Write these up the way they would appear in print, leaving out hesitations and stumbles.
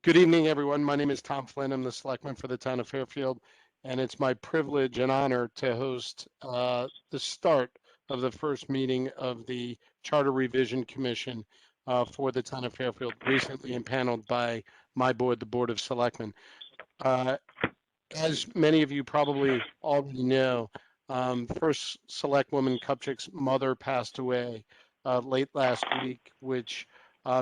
Good evening, everyone. My name is Tom Flynn. I'm the selectman for the town of Fairfield, and it's my privilege and honor to host the start of the first meeting of the Charter Revision Commission for the town of Fairfield, recently impaneled by my board, the Board of Selectmen. Uh, as many of you probably already know, first Selectwoman Kupchik's mother passed away late last week, which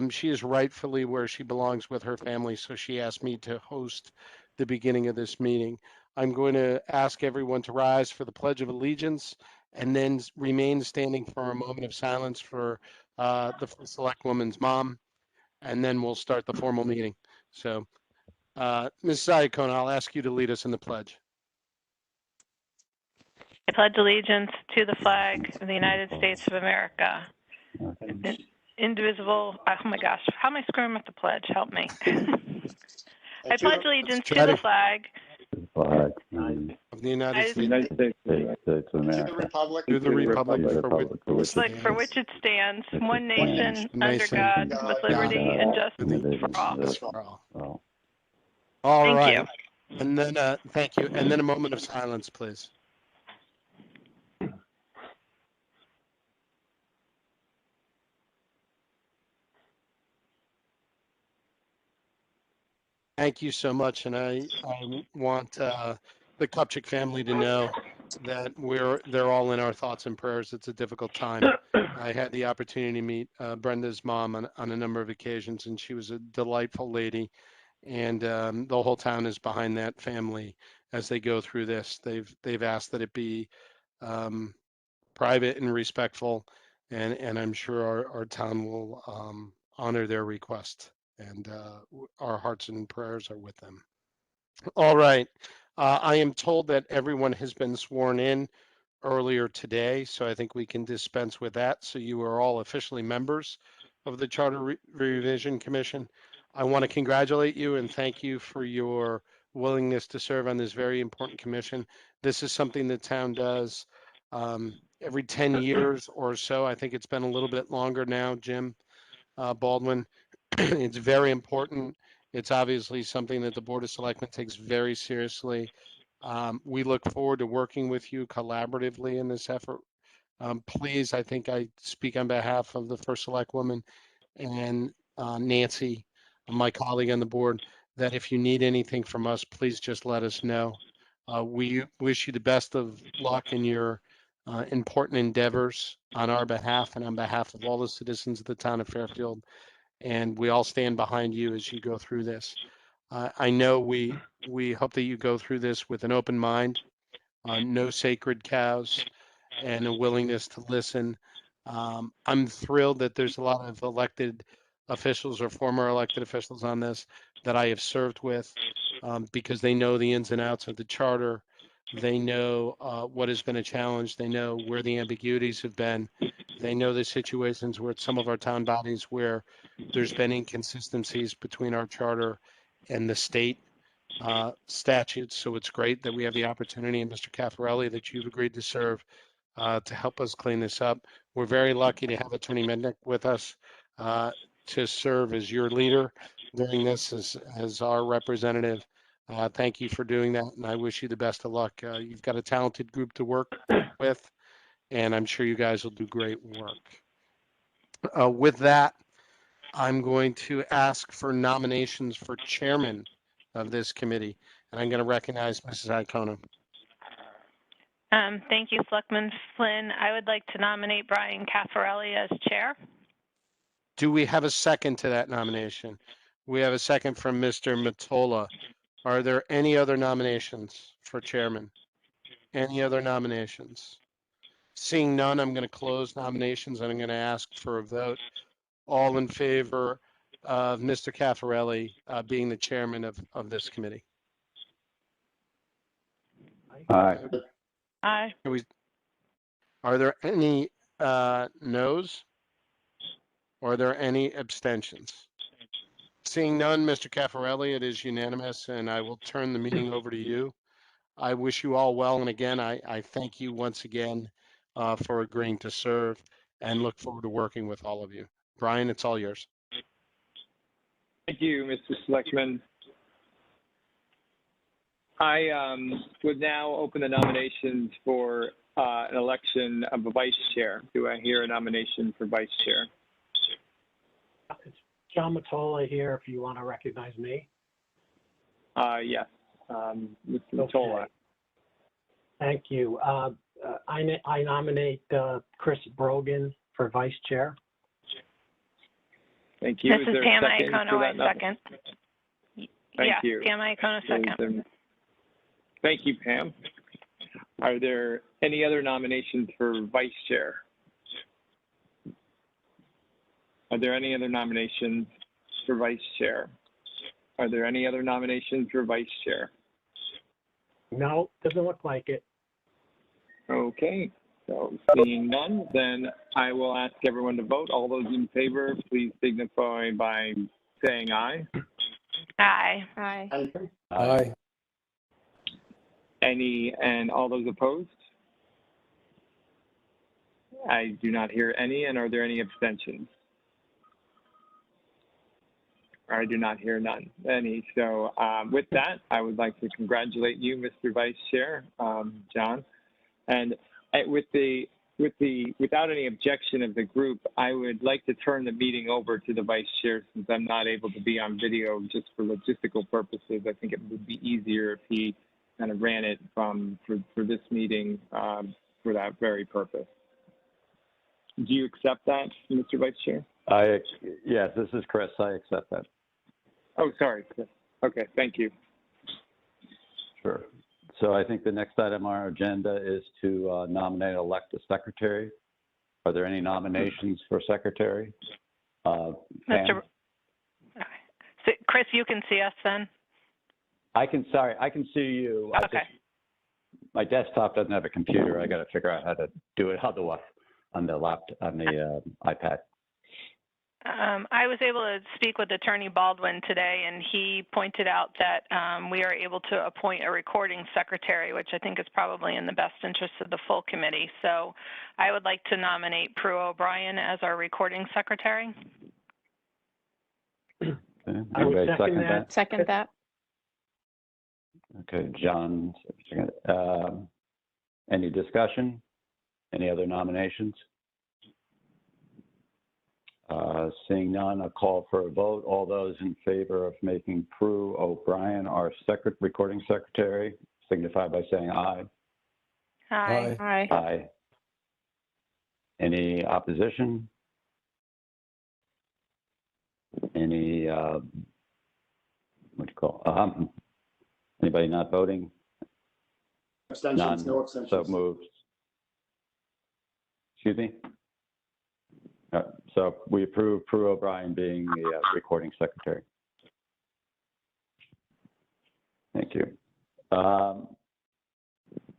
she is rightfully where she belongs with her family. So she asked me to host the beginning of this meeting. I'm going to ask everyone to rise for the Pledge of Allegiance and then remain standing for a moment of silence for the first Selectwoman's mom, and then we'll start the formal meeting. So, Mrs. Iacona, I'll ask you to lead us in the pledge. I pledge allegiance to the flag of the United States of America, indivisible. Oh my gosh, how am I screwing up the pledge? Help me. I pledge allegiance to the flag of the United States of America. to the republic for which it stands, one nation, under God, with liberty and justice for all. All Thank right. you. And then, thank you. And then a moment of silence, please. Thank you so much. And I want the Kupchik family to know that they're all in our thoughts and prayers. It's a difficult time. I had the opportunity to meet Brenda's mom on a number of occasions, and she was a delightful lady. And the whole town is behind that family as they go through this. They've asked that it be private and respectful, and I'm sure our town will honor their request. And our hearts and prayers are with them. All right. I am told that everyone has been sworn in earlier today, so I think we can dispense with that. So you are all officially members of the Charter Revision Commission. I want to congratulate you and thank you for your willingness to serve on this very important commission. This is something the town does every 10 years or so. I think it's been a little bit longer now, Jim Baldwin. It's very important. It's obviously something that the Board of Selectmen takes very seriously. We look forward to working with you collaboratively in this effort. Please, I think I speak on behalf of the First Select Woman and Nancy, my colleague on the board, that if you need anything from us, please just let us know. We wish you the best of luck in your important endeavors on our behalf and on behalf of all the citizens of the town of Fairfield. And we all stand behind you as you go through this. I know we hope that you go through this with an open mind, no sacred cows, and a willingness to listen. I'm thrilled that there's a lot of elected officials or former elected officials on this that I have served with because they know the ins and outs of the charter. They know what has been a challenge. They know where the ambiguities have been. They know the situations where some of our town bodies where there's been inconsistencies between our charter and the state statutes. So it's great that we have the opportunity, and Mr. Caffarelli, that you've agreed to serve to help us clean this up. We're very lucky to have Attorney Mednick with us to serve as your leader during this as our representative. Thank you for doing that, and I wish you the best of luck. You've got a talented group to work with, and I'm sure you guys will do great work. With that, I'm going to ask for nominations for chairman of this committee, and I'm going to recognize Mrs. Iacona. Thank you, Selectman Flynn. I would like to nominate Brian Caffarelli as chair. Do we have a second to that nomination? We have a second from Mr. Matola. Are there any other nominations for chairman? Any other nominations? Seeing none, I'm going to close nominations and I'm going to ask for a vote. All in favor of Mr. Caffarelli being the chairman of this committee? Aye. Aye. Are there any noes? Or are there any abstentions? Seeing none, Mr. Caffarelli, it is unanimous, and I will turn the meeting over to you. I wish you all well, and again, I thank you once again for agreeing to serve and look forward to working with all of you. Brian, it's all yours. Thank you, Mr. Selectman. I would now open the nominations for an election of a vice chair. Do I hear a nomination for vice chair? It's John Matola here, if you want to recognize me. Yes, Mr. Matola. Okay. Thank you. I nominate Chris Brogan for vice chair. Thank you. This is Pam Iacono, I second. Thank you. Pam Iacono, second. Thank you, Pam. Are there any other nominations for vice chair? Are there any other nominations for vice chair? Are there any other nominations for vice chair? No, doesn't look like it. Okay, so seeing none, then I will ask everyone to vote. All those in favor, please signify by saying aye. Aye. Aye. Aye. And all those opposed? I do not hear any. And are there any abstentions? I do not hear any. So with that, I would like to congratulate you, Mr. Vice Chair, John. And without any objection of the group, I would like to turn the meeting over to the Vice Chair since I'm not able to be on video just for logistical purposes. I think it would be easier if he kind of ran it for this meeting for that very purpose. Do you accept that, Mr. Vice Chair? Yes, this is Chris. I accept that. Oh, sorry, Chris. Okay, thank you. Sure. So I think the next item on our agenda is to nominate and elect a secretary. Are there any nominations for secretary? Mr. So, Chris, you can see us then? I can see you. Okay. My desktop doesn't have a computer. I got to figure out how to do it otherwise on the iPad. I was able to speak with Attorney Baldwin today, and he pointed out that we are able to appoint a recording secretary, which I think is probably in the best interest of the full committee. So I would like to nominate Prue O'Brien as our recording secretary. Okay. I would Anybody second that. Second that. Okay, John. Any discussion? Any other nominations? Seeing none, a call for a vote. All those in favor of making Prue O'Brien our recording secretary, signify by saying aye. Aye. Aye. Aye. Any opposition? Any, what do you call, anybody not voting? Abstentions, None. no abstentions. So moved. Excuse me? So we approve Prue O'Brien being the recording secretary. Thank you. The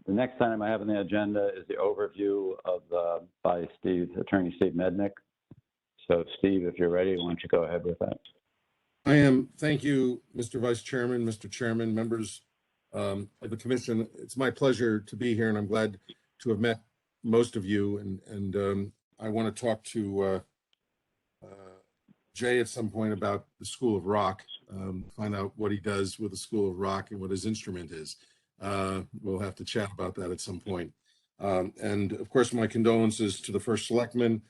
next item I have on the agenda is the overview of by Attorney Steve Mednick. So Steve, if you're ready, why don't you go ahead with that? I am. Thank you, Mr. Vice Chairman, Mr. Chairman, members of the commission. It's my pleasure to be here, and I'm glad to have met most of you. And I want to talk to Jay at some point about the School of Rock, find out what he does with the School of Rock and what his instrument is. We'll have to chat about that at some point. And of course, my condolences to the first selectman.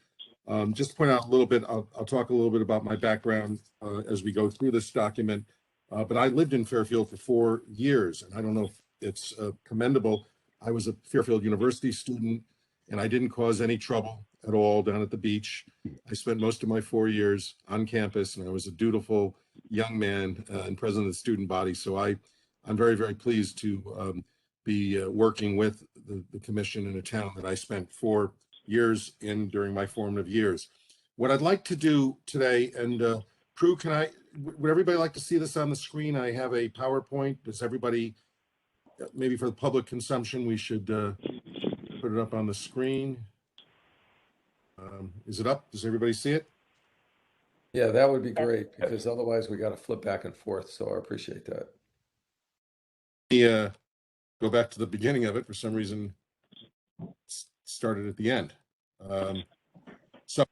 Just to point out a little bit, I'll talk a little bit about my background as we go through this document. But I lived in Fairfield for 4 years, and I don't know if it's commendable. I was a Fairfield University student, and I didn't cause any trouble at all down at the beach. I spent most of my 4 years on campus, and I was a dutiful young man and president of the student body. So I'm very, very pleased to be working with the commission in a town that I spent 4 years in during my formative years. What I'd like to do today, and Prue, would everybody like to see this on the screen? I have a PowerPoint. Does everybody, maybe for the public consumption, we should put it up on the screen. Is it up? Does everybody see it? Yeah, that would be great, because otherwise we got to flip back and forth. So I appreciate that. Go back to the beginning of it. For some reason, started at the end. So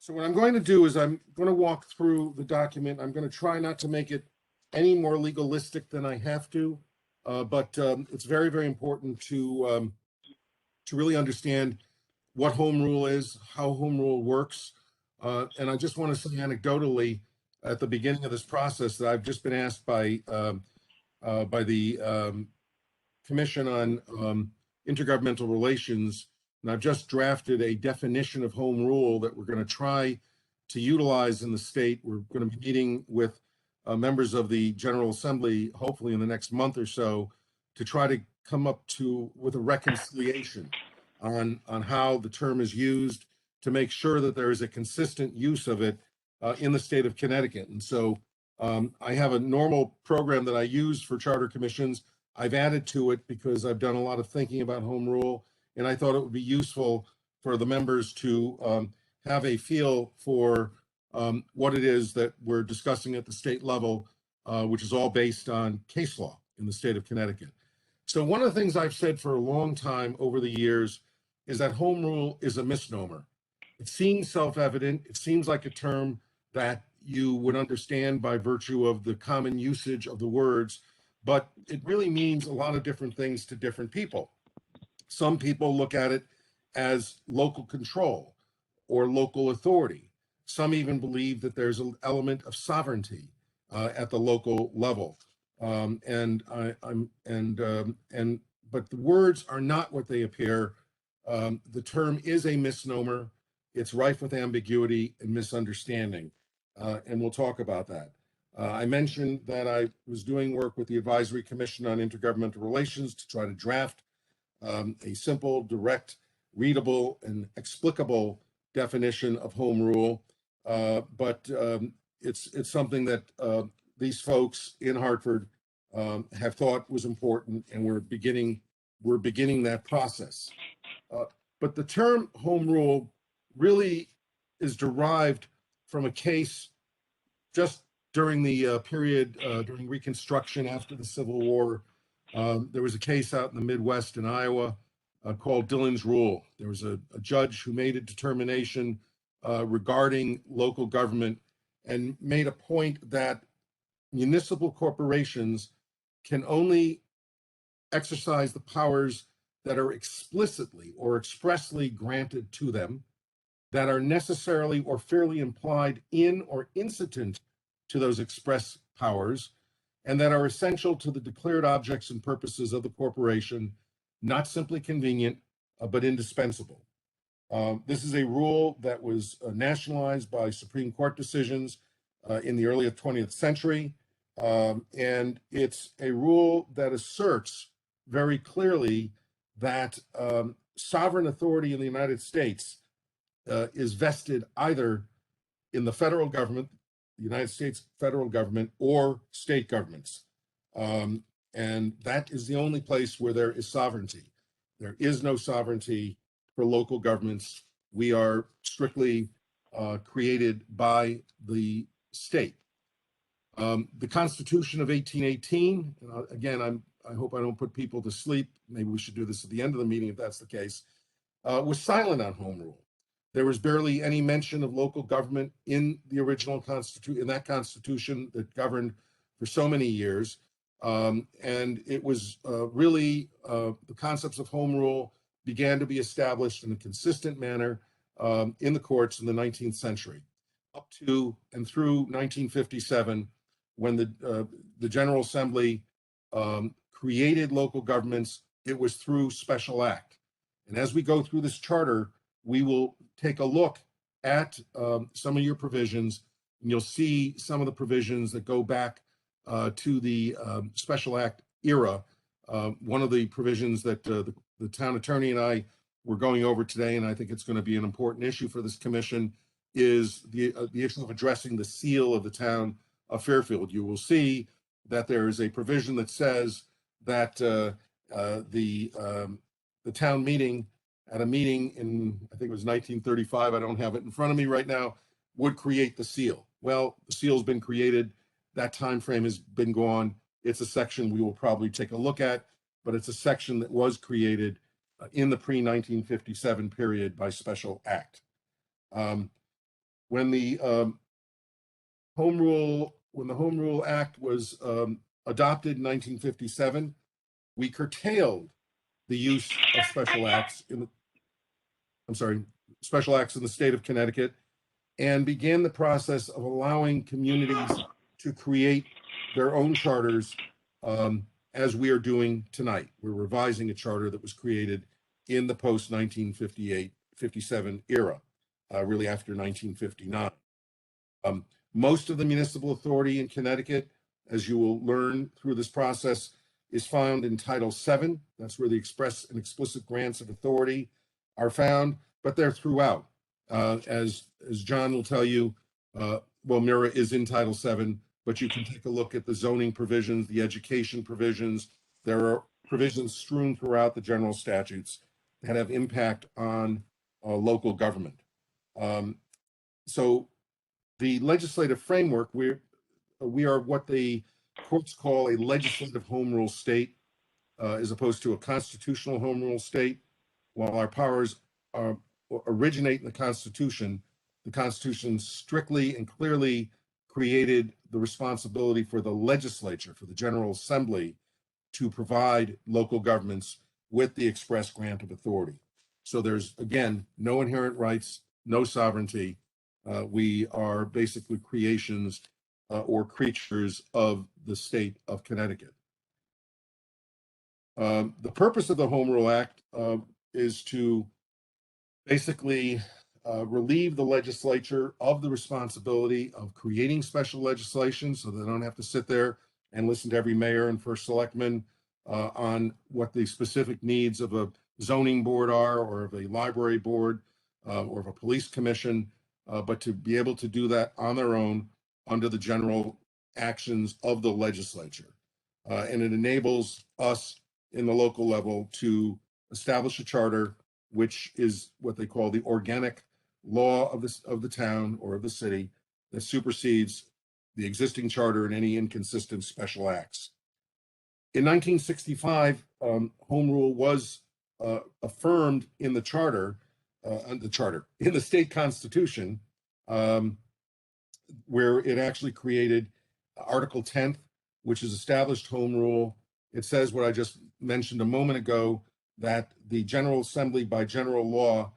So what I'm going to do is I'm going to walk through the document. I'm going to try not to make it any more legalistic than I have to, but it's very, very important to really understand what home rule is, how home rule works. And I just want to say anecdotally at the beginning of this process that I've just been asked by the Commission on Intergovernmental Relations, and I've just drafted a definition of home rule that we're going to try to utilize in the state. We're going to be meeting with members of the General Assembly, hopefully in the next month or so, to try to come up with a reconciliation on how the term is used to make sure that there is a consistent use of it in the state of Connecticut. And so I have a normal program that I use for charter commissions. I've added to it because I've done a lot of thinking about home rule, and I thought it would be useful for the members to have a feel for what it is that we're discussing at the state level, which is all based on case law in the state of Connecticut. So one of the things I've said for a long time over the years is that home rule is a misnomer. It seems self-evident. It seems like a term that you would understand by virtue of the common usage of the words, but it really means a lot of different things to different people. Some people look at it as local control or local authority. Some even believe that there's an element of sovereignty at the local level. But the words are not what they appear. The term is a misnomer. It's rife with ambiguity and misunderstanding, and we'll talk about that. I mentioned that I was doing work with the Advisory Commission on Intergovernmental Relations to try to draft a simple, direct, readable, and explicable definition of home rule. But it's something that these folks in Hartford have thought was important, and we're beginning that process. But the term home rule really is derived from a case just during the period during Reconstruction after the Civil War. There was a case out in the Midwest in Iowa called Dillon's Rule. There was a judge who made a determination regarding local government and made a point that municipal corporations can only exercise the powers that are explicitly or expressly granted to them, that are necessarily or fairly implied in or incident to those express powers, and that are essential to the declared objects and purposes of the corporation, not simply convenient, but indispensable. This is a rule that was nationalized by Supreme Court decisions in the early 20th century, and it's a rule that asserts very clearly that sovereign authority in the United States is vested either in the federal government, the United States federal government, or state governments. And that is the only place where there is sovereignty. There is no sovereignty for local governments. We are strictly created by the state. The Constitution of 1818, again, I hope I don't put people to sleep. Maybe we should do this at the end of the meeting if that's the case, was silent on home rule. There was barely any mention of local government in the original Constitution, in that Constitution that governed for so many years. And it was really, the concepts of home rule began to be established in a consistent manner in the courts in the 19th century, up to and through 1957, when the General Assembly created local governments. It was through special act. And as we go through this charter, we will take a look at some of your provisions, and you'll see some of the provisions that go back to the special act era. One of the provisions that the town attorney and I were going over today, and I think it's going to be an important issue for this commission, is the issue of addressing the seal of the town of Fairfield. You will see that there is a provision that says that the town meeting, at a meeting in, I think it was 1935, I don't have it in front of me right now, would create the seal. Well, the seal's been created. That time frame has been gone. It's a section we will probably take a look at, but it's a section that was created in the pre-1957 period by special act. when the when the Home Rule Act was adopted in 1957, we curtailed the use of special acts special acts in the state of Connecticut, and began the process of allowing communities to create their own charters, as we are doing tonight. We're revising a charter that was created in the post 1958-57 era, really after 1959. Most of the municipal authority in Connecticut, as you will learn through this process, is found in Title VII. That's where the express and explicit grants of authority are found, but they're throughout. As John will tell you, well, Mira is in Title VII, but you can take a look at the zoning provisions, the education provisions. There are provisions strewn throughout the general statutes that have impact on local government. So the legislative framework, we are what the courts call a legislative home rule state, as opposed to a constitutional home rule state. While our powers originate in the Constitution strictly and clearly created the responsibility for the legislature, for the General Assembly, to provide local governments with the express grant of authority. So there's, again, no inherent rights, no sovereignty. We are basically creations or creatures of the state of Connecticut. The purpose of the Home Rule Act is to basically relieve the legislature of the responsibility of creating special legislation so they don't have to sit there and listen to every mayor and first selectman on what the specific needs of a zoning board are, or of a library board, or of a police commission, but to be able to do that on their own under the general actions of the legislature. And it enables us in the local level to establish a charter, which is what they call the organic law of the town or of the city, that supersedes the existing charter and any inconsistent special acts. In 1965, Home Rule was affirmed in the charter, in the state constitution, where it actually created Article 10th, which has established Home Rule. It says what I just mentioned a moment ago, that the General Assembly, by general law,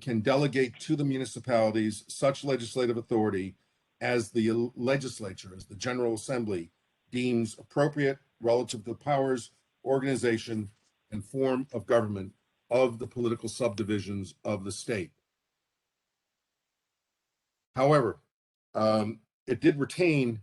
can delegate to the municipalities such legislative authority as the legislature, as the General Assembly, deems appropriate relative to the powers, organization, and form of government of the political subdivisions of the state. However, it did retain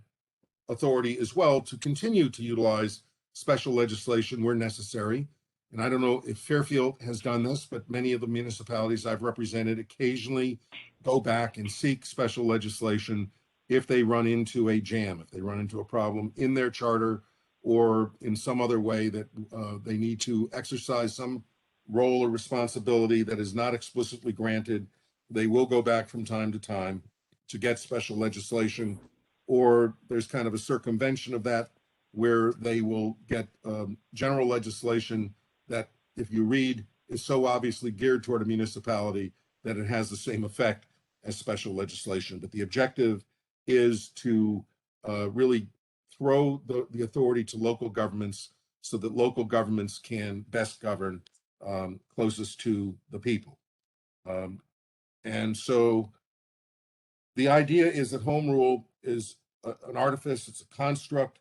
authority as well to continue to utilize special legislation where necessary. And I don't know if Fairfield has done this, but many of the municipalities I've represented occasionally go back and seek special legislation if they run into a jam, if they run into a problem in their charter or in some other way that they need to exercise some role or responsibility that is not explicitly granted. They will go back from time to time to get special legislation, or there's kind of a circumvention of that where they will get general legislation that, if you read, is so obviously geared toward a municipality that it has the same effect as special legislation. But the objective is to really throw the authority to local governments so that local governments can best govern closest to the people. And so the idea is that Home Rule is an artifice, it's a construct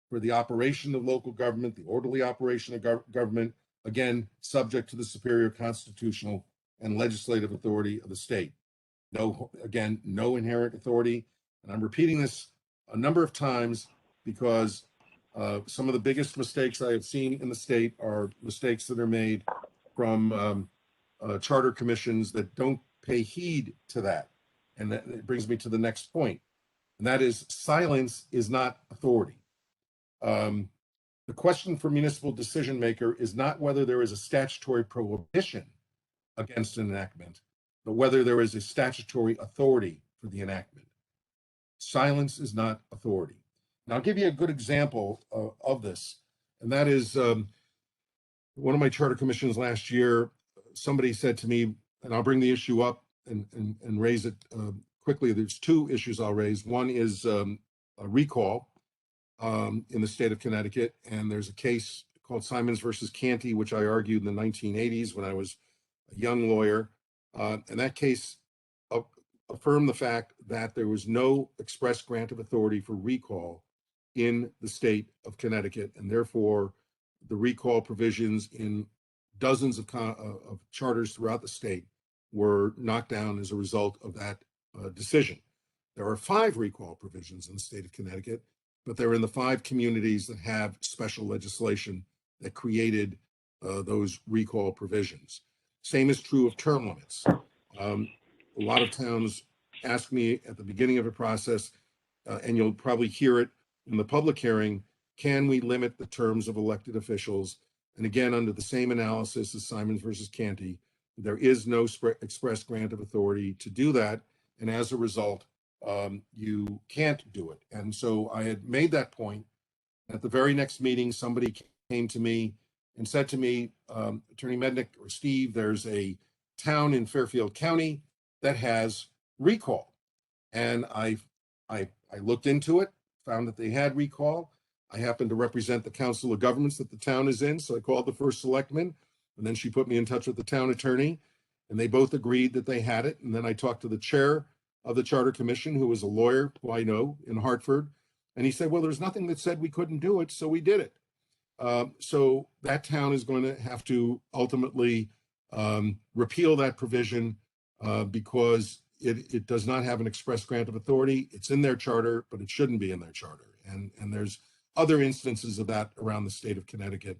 for the operation of local government, the orderly operation of government, again, subject to the superior constitutional and legislative authority of the state. No, again, no inherent authority. And I'm repeating this a number of times because some of the biggest mistakes I have seen in the state are mistakes that are made from charter commissions that don't pay heed to that. And that brings me to the next point, and that is silence is not authority. The question for municipal decision maker is not whether there is a statutory prohibition against an enactment, but whether there is a statutory authority for the enactment. Silence is not authority. Now, I'll give you a good example of this, and that is one of my charter commissions last year. Somebody said to me, and I'll bring the issue up and raise it quickly, there's two issues I'll raise. One is a recall in the state of Connecticut, and there's a case called Simons versus Canty, which I argued in the 1980s when I was a young lawyer. And that case affirmed the fact that there was no express grant of authority for recall in the state of Connecticut, and therefore the recall provisions in dozens of charters throughout the state were knocked down as a result of that decision. There are 5 recall provisions in the state of Connecticut, but they're in the 5 communities that have special legislation that created those recall provisions. Same is true of term limits. A lot of towns ask me at the beginning of a process, and you'll probably hear it in the public hearing, can we limit the terms of elected officials? And again, under the same analysis as Simons versus Canty, there is no express grant of authority to do that. And as a result, you can't do it. And so I had made that point. At the very next meeting, somebody came to me and said to me, Attorney Mednick or Steve, there's a town in Fairfield County that has recall. And I looked into it, found that they had recall. I happened to represent the Council of Governments that the town is in, so I called the first selectman, and then she put me in touch with the town attorney, and they both agreed that they had it. And then I talked to the chair of the Charter Commission, who was a lawyer who I know in Hartford, and he said, well, there's nothing that said we couldn't do it, so we did it. So that town is going to have to ultimately repeal that provision because it does not have an express grant of authority. It's in their charter, but it shouldn't be in their charter. And there's other instances of that around the state of Connecticut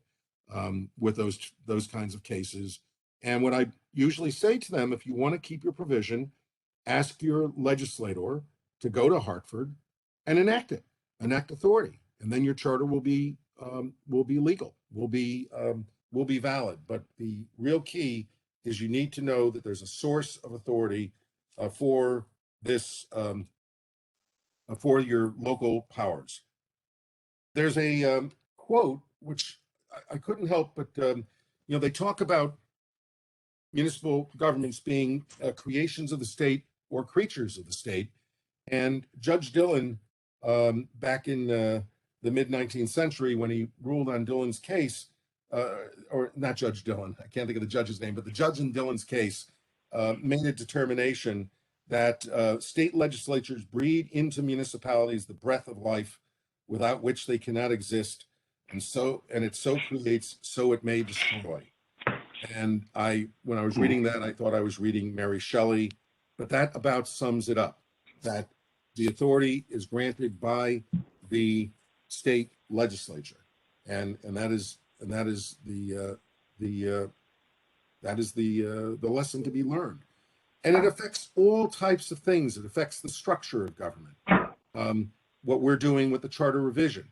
with those kinds of cases. And what I usually say to them, if you want to keep your provision, ask your legislator to go to Hartford and enact it, enact authority, and then your charter will be legal, will be valid. But the real key is you need to know that there's a source of authority for this, for your local powers. There's a quote, which I couldn't help but, they talk about municipal governments being creations of the state or creatures of the state. And Judge Dillon, back in the mid-19th century, when he ruled on Dillon's case, or not Judge Dillon, I can't think of the judge's name, but the judge in Dillon's case made a determination that state legislatures breathe into municipalities the breath of life without which they cannot exist. And it so creates, so it may destroy. And when I was reading that, I thought I was reading Mary Shelley, but that about sums it up, that the authority is granted by the state legislature. And that is the lesson to be learned. And it affects all types of things. It affects the structure of government. What we're doing with the charter revision.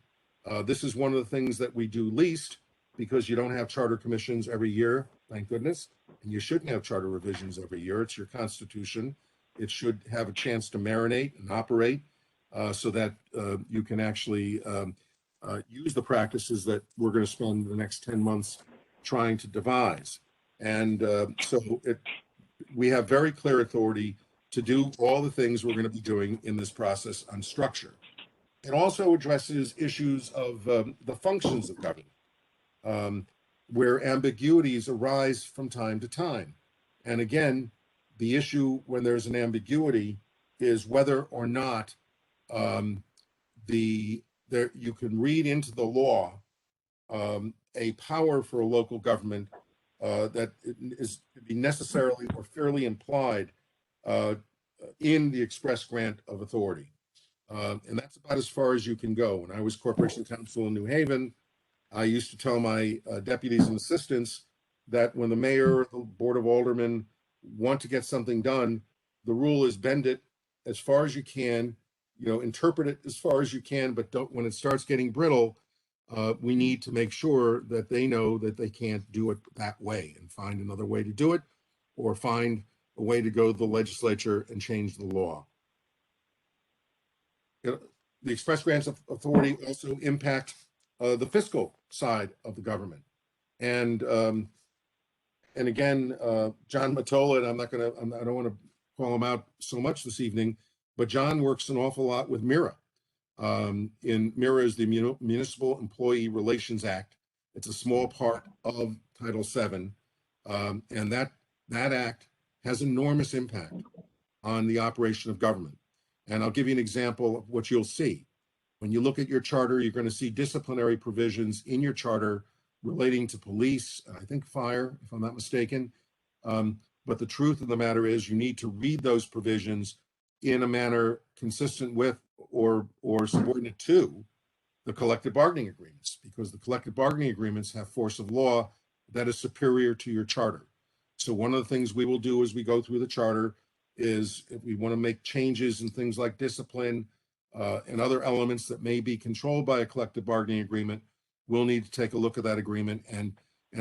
This is one of the things that we do least because you don't have charter commissions every year, thank goodness. And you shouldn't have charter revisions every year. It's your constitution. It should have a chance to marinate and operate so that you can actually use the practices that we're going to spend the next 10 months trying to devise. And we have very clear authority to do all the things we're going to be doing in this process on structure. It also addresses issues of the functions of government, where ambiguities arise from time to time. And again, the issue when there's an ambiguity is whether or not you can read into the law a power for a local government that is to be necessarily or fairly implied in the express grant of authority. And that's about as far as you can go. When I was corporation counsel in New Haven, I used to tell my deputies and assistants that when the mayor or the board of aldermen want to get something done, the rule is bend it as far as you can, interpret it as far as you can, but don't, when it starts getting brittle, we need to make sure that they know that they can't do it that way and find another way to do it, or find a way to go to the legislature and change the law. The express grants of authority also impact the fiscal side of the government. And again, John Matola, and I don't want to call him out so much this evening, but John works an awful lot with MIRA. MIRA is the Municipal Employee Relations Act. It's a small part of Title VII, and that act has enormous impact on the operation of government. And I'll give you an example of what you'll see. When you look at your charter, you're going to see disciplinary provisions in your charter relating to police, I think fire, if I'm not mistaken. But the truth of the matter is you need to read those provisions in a manner consistent with or subordinate to the collective bargaining agreements, because the collective bargaining agreements have force of law that is superior to your charter. So one of the things we will do as we go through the charter is, if we want to make changes in things like discipline and other elements that may be controlled by a collective bargaining agreement, we'll need to take a look at that agreement. And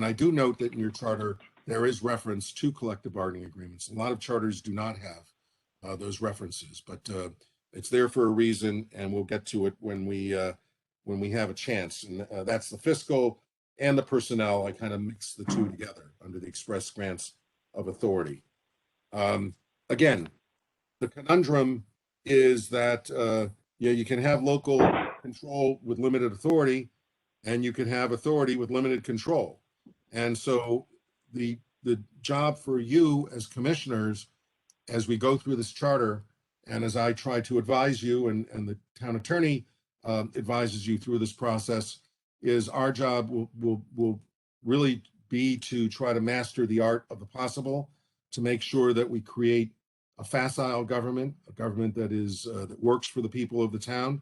I do note that in your charter, there is reference to collective bargaining agreements. A lot of charters do not have those references, but it's there for a reason, and we'll get to it when we have a chance. And that's the fiscal and the personnel. I kind of mix the two together under the express grants of authority. Again, the conundrum is that you can have local control with limited authority, and you can have authority with limited control. And so the job for you as commissioners, as we go through this charter, and as I try to advise you, and the town attorney advises you through this process, is our job will really be to try to master the art of the possible, to make sure that we create a facile government, a government that is that works for the people of the town,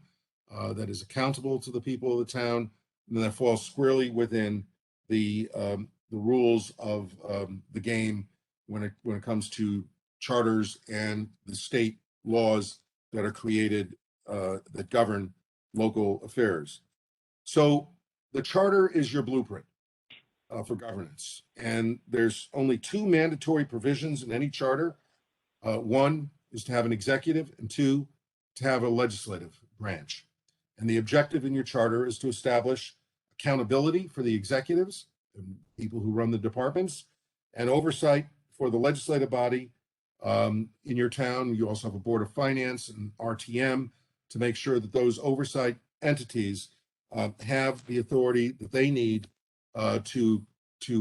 that is accountable to the people of the town, and that falls squarely within the rules of the game when it comes to charters and the state laws that are created that govern local affairs. So the charter is your blueprint for governance, and there's only two mandatory provisions in any charter. One is to have an executive, and two, to have a legislative branch. And the objective in your charter is to establish accountability for the executives and people who run the departments, and oversight for the legislative body in your town. You also have a board of finance and RTM to make sure that those oversight entities have the authority that they need to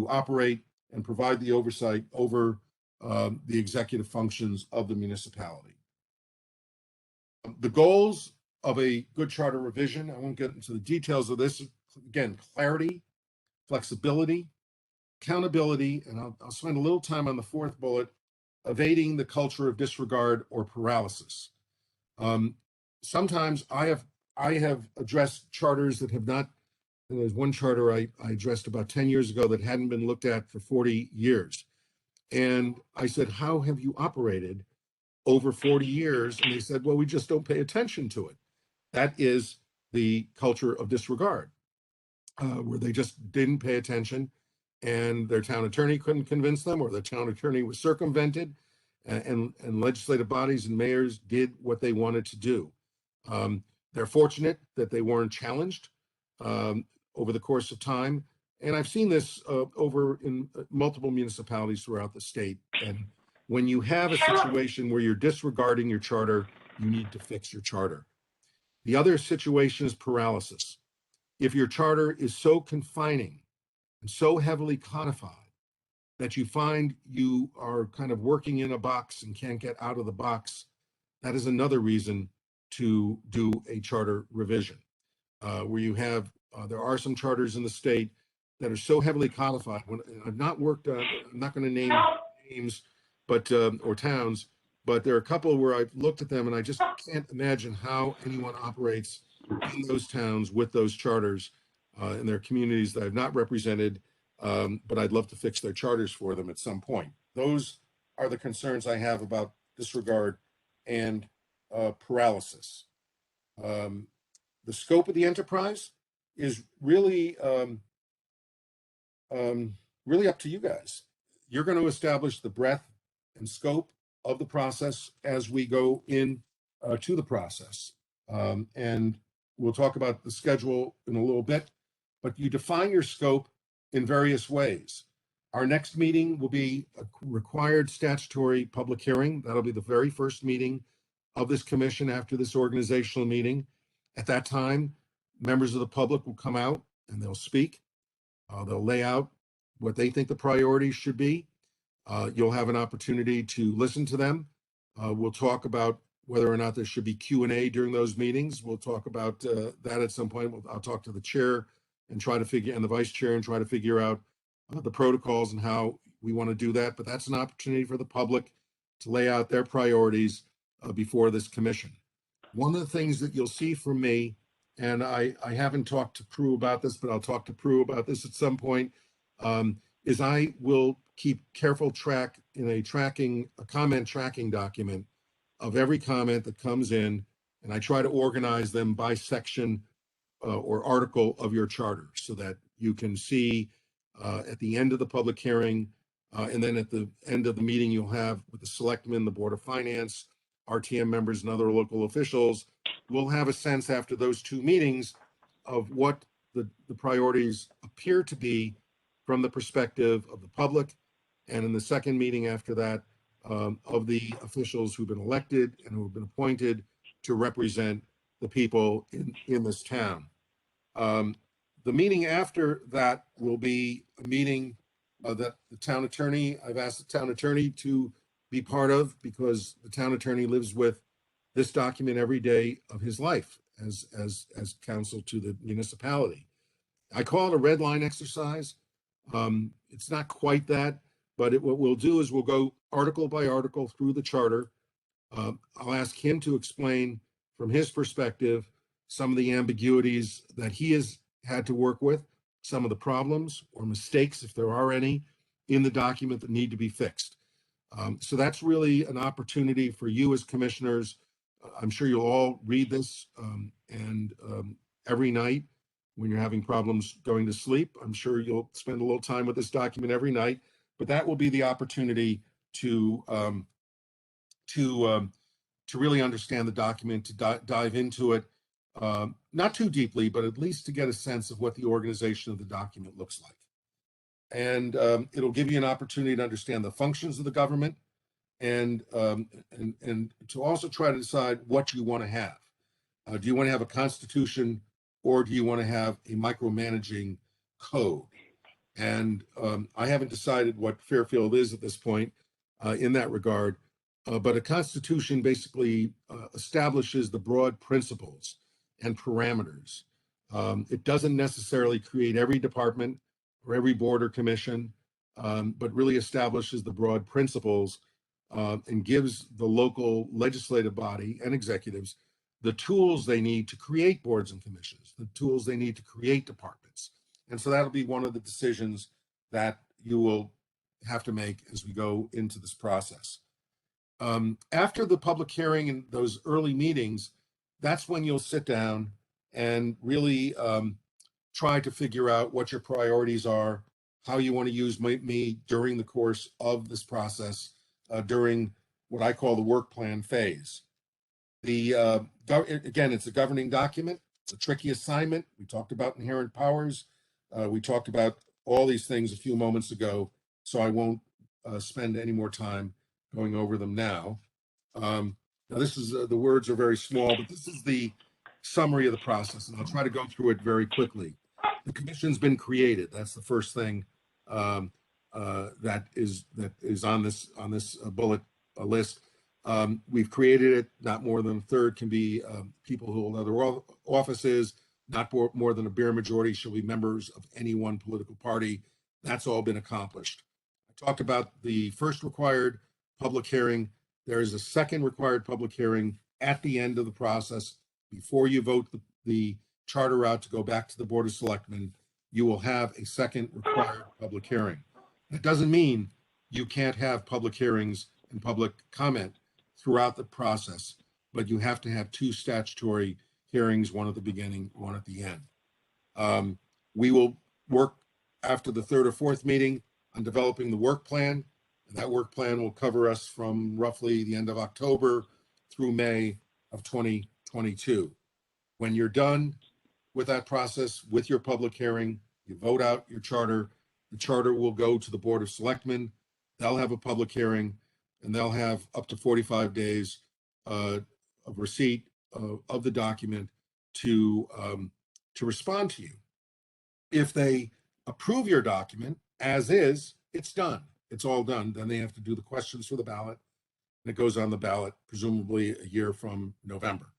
operate and provide the oversight over the executive functions of the municipality. The goals of a good charter revision, I won't get into the details of this. Again, clarity, flexibility, accountability, and I'll spend a little time on the fourth bullet, evading the culture of disregard or paralysis. Sometimes I have addressed charters that have not. There's one charter I addressed about 10 years ago that hadn't been looked at for 40 years. And I said, how have you operated over 40 years? And they said, well, we just don't pay attention to it. That is the culture of disregard, where they just didn't pay attention, and their town attorney couldn't convince them, or the town attorney was circumvented, and legislative bodies and mayors did what they wanted to do. They're fortunate that they weren't challenged over the course of time. And I've seen this over in multiple municipalities throughout the state. And when you have a situation where you're disregarding your charter, you need to fix your charter. The other situation is paralysis. If your charter is so confining and so heavily codified that you find you are kind of working in a box and can't get out of the box, that is another reason to do a charter revision, where you have, there are some charters in the state that are so heavily codified. When I've not worked on, I'm not going to name names, but or towns, but there are a couple where I've looked at them and I just can't imagine how anyone operates in those towns with those charters in their communities that I've not represented, but I'd love to fix their charters for them at some point. Those are the concerns I have about disregard and paralysis. The scope of the enterprise is really really up to you guys. You're going to establish the breadth and scope of the process as we go in to the process. And we'll talk about the schedule in a little bit, but you define your scope in various ways. Our next meeting will be a required statutory public hearing. That'll be the very first meeting of this commission after this organizational meeting. At that time, members of the public will come out and they'll speak. They'll lay out what they think the priorities should be. You'll have an opportunity to listen to them. We'll talk about whether or not there should be Q&A during those meetings. We'll talk about that at some point. I'll talk to the chair and the vice chair and try to figure out the protocols and how we want to do that. But that's an opportunity for the public to lay out their priorities before this commission. One of the things that you'll see from me, and I haven't talked to Prue about this, but I'll talk to Prue about this at some point, is I will keep careful track in a comment tracking document of every comment that comes in, and I try to organize them by section or article of your charter so that you can see at the end of the public hearing and then at the end of the meeting you'll have with the selectmen, the Board of Finance, RTM members, and other local officials. We'll have a sense after those two meetings of what the priorities appear to be from the perspective of the public, and in the second meeting after that, of the officials who've been elected and who have been appointed to represent the people in this town. The meeting after that will be a meeting that the town attorney, I've asked the town attorney to be part of, because the town attorney lives with this document every day of his life as counsel to the municipality. I call it a red line exercise. It's not quite that, but what we'll do is we'll go article by article through the charter. I'll ask him to explain from his perspective some of the ambiguities that he has had to work with, some of the problems or mistakes, if there are any, in the document that need to be fixed. So that's really an opportunity for you as commissioners. I'm sure you'll all read this and every night when you're having problems going to sleep, I'm sure you'll spend a little time with this document every night, but that will be the opportunity to really understand the document, to dive into it, not too deeply, but at least to get a sense of what the organization of the document looks like. And it'll give you an opportunity to understand the functions of the government and to also try to decide what you want to have. Do you want to have a constitution, or do you want to have a micromanaging code? And I haven't decided what Fairfield is at this point in that regard, but a constitution basically establishes the broad principles and parameters. It doesn't necessarily create every department or every board or commission, but really establishes the broad principles and gives the local legislative body and executives the tools they need to create boards and commissions, the tools they need to create departments. And so that'll be one of the decisions that you will have to make as we go into this process. After the public hearing and those early meetings, that's when you'll sit down and really try to figure out what your priorities are, how you want to use me during the course of this process, during what I call the work plan phase. Again, it's a governing document. It's a tricky assignment. We talked about inherent powers. We talked about all these things a few moments ago, so I won't spend any more time going over them now. Now this is, the words are very small, but this is the summary of the process, and I'll try to go through it very quickly. The commission's been created. That's the first thing that is on this bullet list. We've created it. Not more than a third can be people who hold other offices. Not more than a bare majority shall be members of any one political party. That's all been accomplished. I talked about the first required public hearing. There is a second required public hearing at the end of the process. Before you vote the charter out to go back to the Board of Selectmen, you will have a second required public hearing. That doesn't mean you can't have public hearings and public comment throughout the process, but you have to have two statutory hearings, one at the beginning, one at the end. We will work after the third or fourth meeting on developing the work plan, and that work plan will cover us from roughly the end of October through May of 2022. When you're done with that process, with your public hearing, you vote out your charter. The charter will go to the Board of Selectmen. They'll have a public hearing, and they'll have up to 45 days of receipt of the document to respond to you. If they approve your document as is, it's done. It's all done. Then they have to do the questions for the ballot, and it goes on the ballot, presumably a year from November.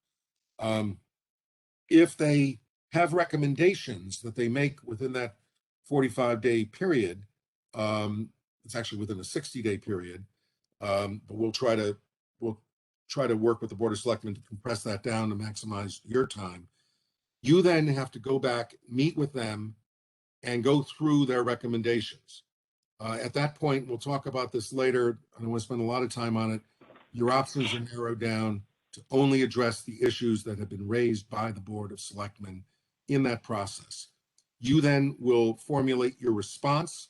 If they have recommendations that they make within that 45-day period, it's actually within a 60-day period, but we'll try to work with the Board of Selectmen to compress that down to maximize your time. You then have to go back, meet with them, and go through their recommendations. At that point, we'll talk about this later. I don't want to spend a lot of time on it. Your options are narrowed down to only address the issues that have been raised by the Board of Selectmen in that process. You then will formulate your response.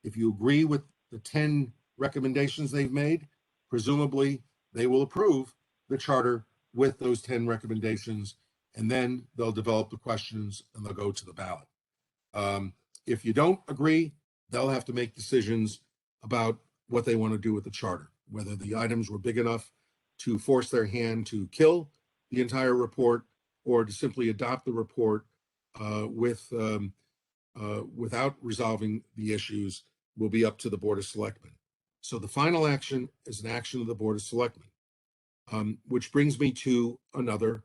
If you agree with the 10 recommendations they've made, presumably they will approve the charter with those 10 recommendations, and then they'll develop the questions and they'll go to the ballot. If you don't agree, they'll have to make decisions about what they want to do with the charter, whether the items were big enough to force their hand to kill the entire report or to simply adopt the report without resolving the issues will be up to the Board of Selectmen. So the final action is an action of the Board of Selectmen, which brings me to another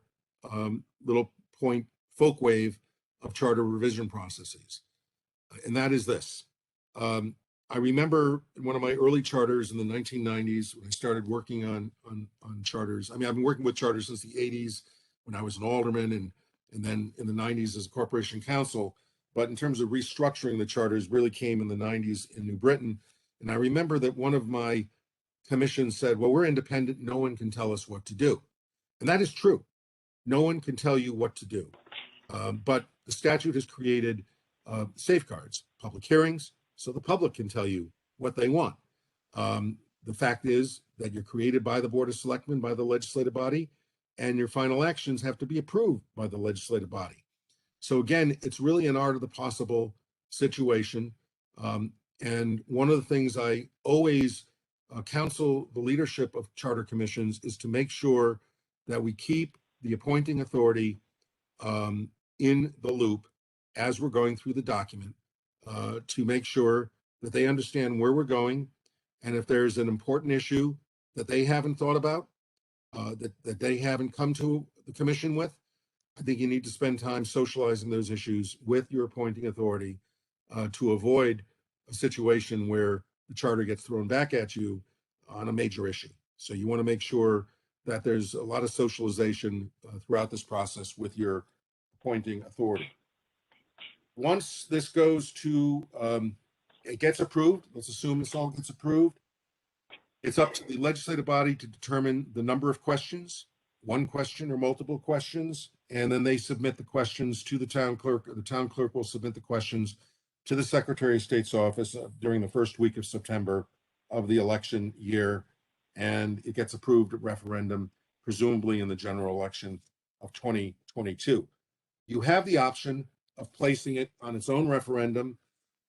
little point, folk wave of charter revision processes. And that is this. I remember in one of my early charters in the 1990s, when I started working on charters. I mean, I've been working with charters since the 80s when I was an alderman, and then in the 90s as a corporation counsel. But in terms of restructuring the charters, really came in the 90s in New Britain. And I remember that one of my commissions said, well, we're independent. No one can tell us what to do. And that is true. No one can tell you what to do. But the statute has created safeguards, public hearings, so the public can tell you what they want. The fact is that you're created by the Board of Selectmen, by the legislative body, and your final actions have to be approved by the legislative body. So again, it's really an art of the possible situation. And one of the things I always counsel the leadership of charter commissions is to make sure that we keep the appointing authority in the loop as we're going through the document to make sure that they understand where we're going. And if there's an important issue that they haven't thought about, that they haven't come to the commission with, I think you need to spend time socializing those issues with your appointing authority to avoid a situation where the charter gets thrown back at you on a major issue. So you want to make sure that there's a lot of socialization throughout this process with your appointing authority. Once this goes to, it gets approved, let's assume this all gets approved, it's up to the legislative body to determine the number of questions, one question or multiple questions, and then they submit the questions to the town clerk, or the town clerk will submit the questions to the Secretary of State's office during the first week of September of the election year, and it gets approved at referendum, presumably in the general election of 2022. You have the option of placing it on its own referendum,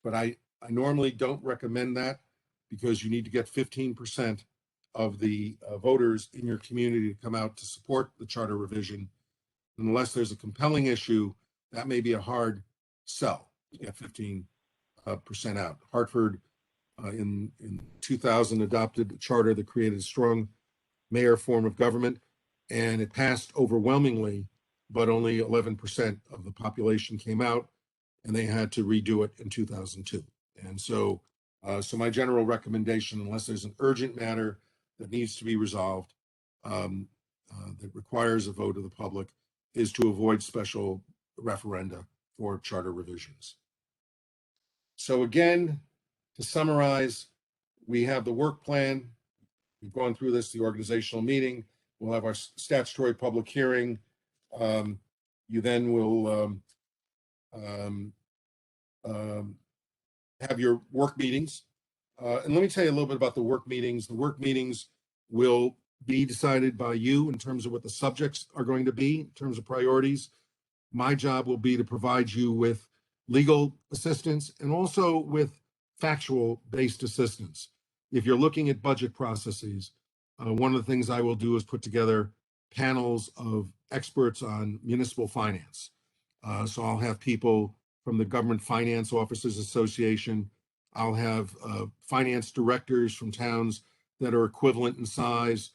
but I normally don't recommend that because you need to get 15% of the voters in your community to come out to support the charter revision. Unless there's a compelling issue, that may be a hard sell to get 15% out. Hartford in 2000 adopted a charter that created a strong mayor form of government, and it passed overwhelmingly, but only 11% of the population came out, and they had to redo it in 2002. And so my general recommendation, unless there's an urgent matter that needs to be resolved, that requires a vote of the public, is to avoid special referenda for charter revisions. So again, to summarize, we have the work plan. We've gone through this, the organizational meeting. We'll have our statutory public hearing. You then will have your work meetings. And let me tell you a little bit about the work meetings. The work meetings will be decided by you in terms of what the subjects are going to be, in terms of priorities. My job will be to provide you with legal assistance and also with factual-based assistance. If you're looking at budget processes, one of the things I will do is put together panels of experts on municipal finance. So I'll have people from the Government Finance Officers Association. I'll have finance directors from towns that are equivalent in size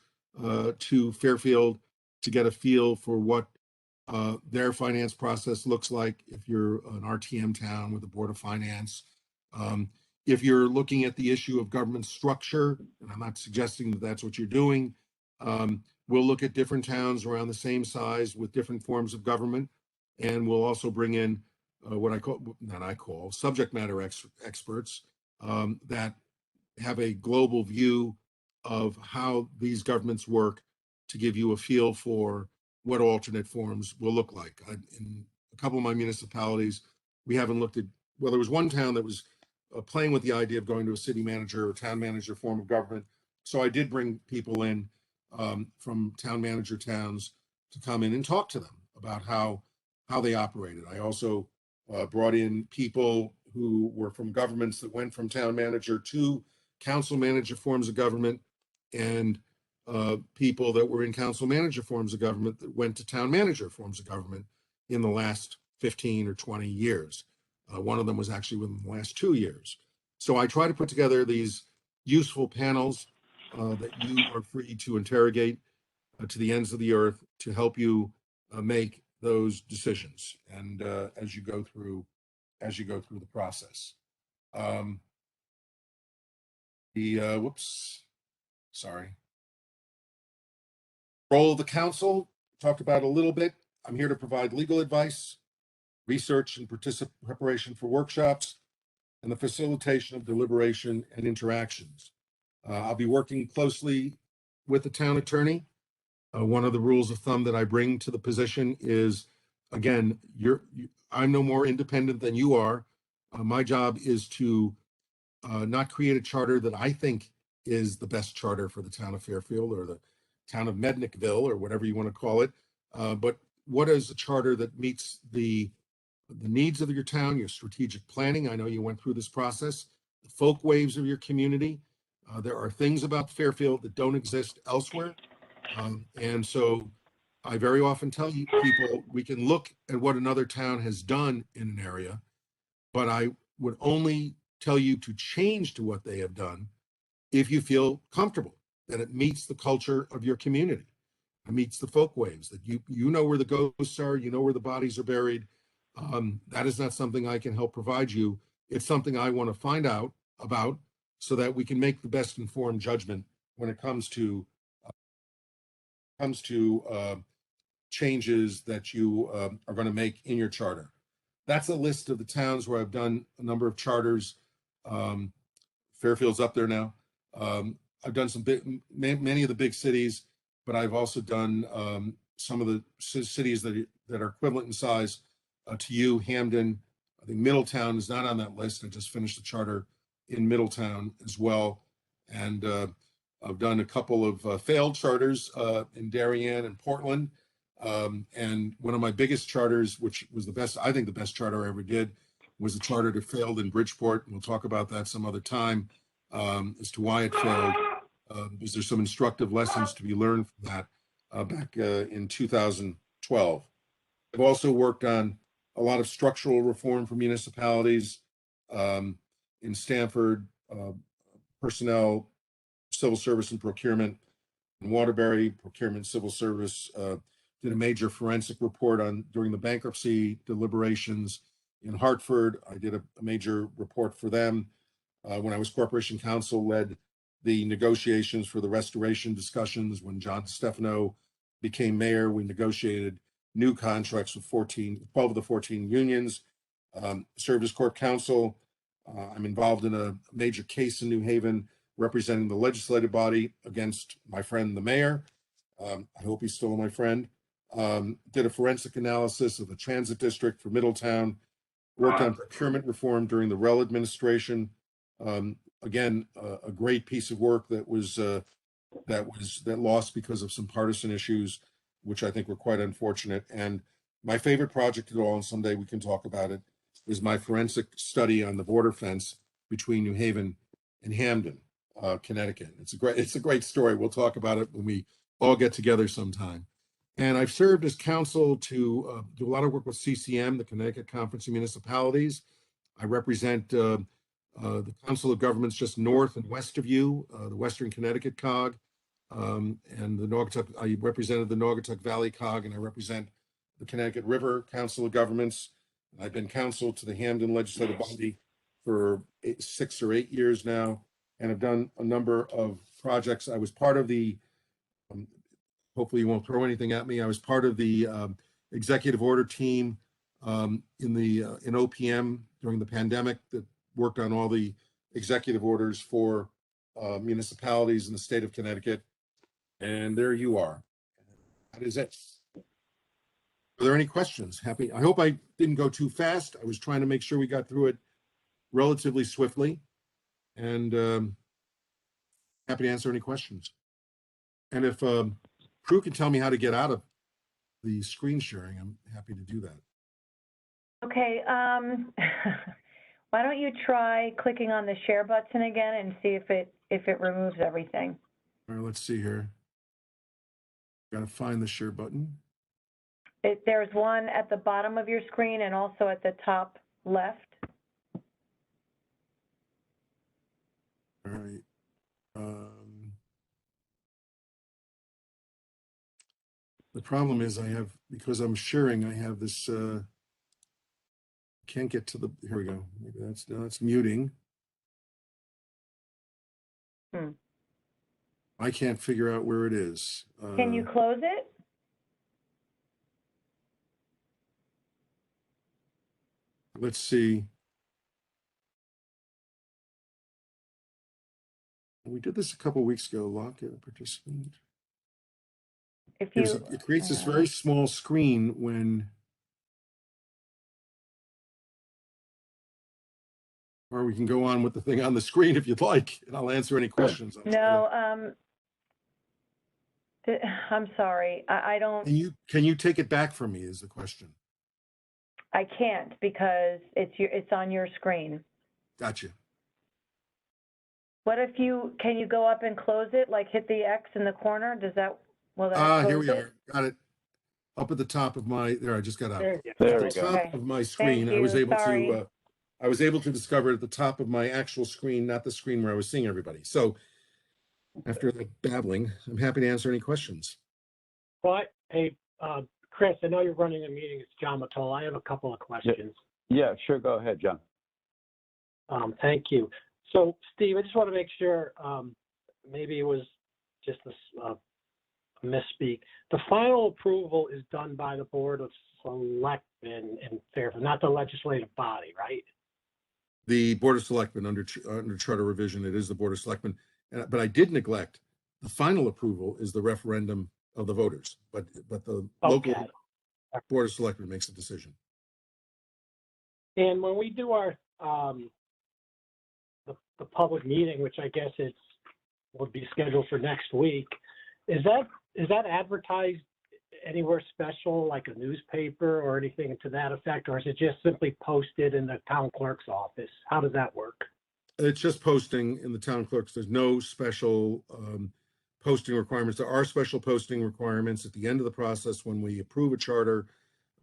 to Fairfield to get a feel for what their finance process looks like if you're an RTM town with a Board of Finance. If you're looking at the issue of government structure, and I'm not suggesting that that's what you're doing, we'll look at different towns around the same size with different forms of government, and we'll also bring in what I call subject matter experts that have a global view of how these governments work to give you a feel for what alternate forms will look like. In a couple of my municipalities, we haven't looked at, well, there was one town that was playing with the idea of going to a city manager or town manager form of government. So I did bring people in from town manager towns to come in and talk to them about how they operated. I also brought in people who were from governments that went from town manager to council manager forms of government, and people that were in council manager forms of government that went to town manager forms of government in the last 15 or 20 years. One of them was actually within the last 2 years. So I try to put together these useful panels that you are free to interrogate to the ends of the earth to help you make those decisions. And as you go through the process. Role of the council, talked about a little bit. I'm here to provide legal advice, research and preparation for workshops, and the facilitation of deliberation and interactions. I'll be working closely with the town attorney. One of the rules of thumb that I bring to the position is, again, I'm no more independent than you are. My job is to not create a charter that I think is the best charter for the town of Fairfield or the town of Mednickville or whatever you want to call it. But what is a charter that meets the needs of your town, your strategic planning? I know you went through this process, the folk waves of your community. There are things about Fairfield that don't exist elsewhere. And so I very often tell people we can look at what another town has done in an area, but I would only tell you to change to what they have done if you feel comfortable that it meets the culture of your community. It meets the folk waves, that you know where the ghosts are, you know where the bodies are buried. That is not something I can help provide you. It's something I want to find out about so that we can make the best informed judgment when it comes to changes that you are going to make in your charter. That's a list of the towns where I've done a number of charters. Fairfield's up there now. I've done many of the big cities, but I've also done some of the cities that are equivalent in size to you. Hamden, I think Middletown is not on that list. I just finished the charter in Middletown as well. And I've done a couple of failed charters in Darien and Portland. And one of my biggest charters, which was I think the best charter I ever did, was the charter that failed in Bridgeport. And we'll talk about that some other time as to why it failed, because there's some instructive lessons to be learned from that back in 2012. I've also worked on a lot of structural reform for municipalities in Stamford, personnel, civil service and procurement. In Waterbury, procurement, civil service, did a major forensic report during the bankruptcy deliberations. In Hartford, I did a major report for them. When I was corporation counsel, led the negotiations for the restoration discussions. When John Stefano became mayor, we negotiated new contracts with 12 of the 14 unions. Served as corp counsel. I'm involved in a major case in New Haven representing the legislative body against my friend, the mayor. I hope he's still my friend. Did a forensic analysis of the transit district for Middletown, worked on procurement reform during the Rell administration. Again, a great piece of work that lost because of some partisan issues, which I think were quite unfortunate. And my favorite project at all, and someday we can talk about it, is my forensic study on the border fence between New Haven and Hamden, Connecticut. It's a great story. We'll talk about it when we all get together sometime. And I've served as counsel to do a lot of work with CCM, the Connecticut Conference of Municipalities. I represent the Council of Governments just north and west of you, the Western Connecticut COG, and the Naugatuck. I represented the Naugatuck Valley COG, and I represent the Connecticut River Council of Governments. I've been counsel to the Hamden Legislative Body for 6 or 8 years now, and have done a number of projects. I was part of the, hopefully you won't throw anything at me, I was part of the executive order team in OPM during the pandemic that worked on all the executive orders for municipalities in the state of Connecticut. And there you are. That is it. Are there any questions? I hope I didn't go too fast. I was trying to make sure we got through it relatively swiftly, and happy to answer any questions. And if Prue can tell me how to get out of the screen sharing, I'm happy to do that. Okay, why don't you try clicking on the share button again and see if it removes everything. All right, let's see here. Got to find the share button. There's one at the bottom of your screen and also at the top left. All right. The problem is because I'm sharing, I have this, can't get to the, here we go. Maybe that's muting. I can't figure out where it is. Can you close it? Let's see. We did this a couple of weeks ago. Lock it, participant. It creates this very small screen when, or we can go on with the thing on the screen if you'd like, and I'll answer any questions. No, I'm sorry. I don't. Can you take it back from me is the question. I can't because it's on your screen. Gotcha. What if can you go up and close it, like hit the X in the corner? Will that close here we it? are. Got it. Up at the top of I just got out. There At the top of my screen, I was able to discover at the top of my actual screen, not the screen where I was seeing everybody. So after the babbling, I'm happy to answer any questions. Well, hey, Chris, I know you're running a meeting. It's John Matola. I have a couple of questions. Yeah, sure. Go ahead, John. Thank you. So, Steve, I just want to make sure, maybe it was just a misspeak. The final approval is done by the Board of Selectmen in Fairfield, not the legislative body, right? The Board of Selectmen under charter revision, it is the Board of Selectmen. But I did neglect the final approval is the referendum of the voters, but the local Board of Selectmen makes a decision. And when we do our the public meeting, which I guess will be scheduled for next week, is that advertised anywhere special, like a newspaper or anything to that effect, or is it just simply posted in the town clerk's office? How does that work? It's just posting in the town clerk's. There's no special posting requirements. There are special posting requirements at the end of the process when we approve a charter.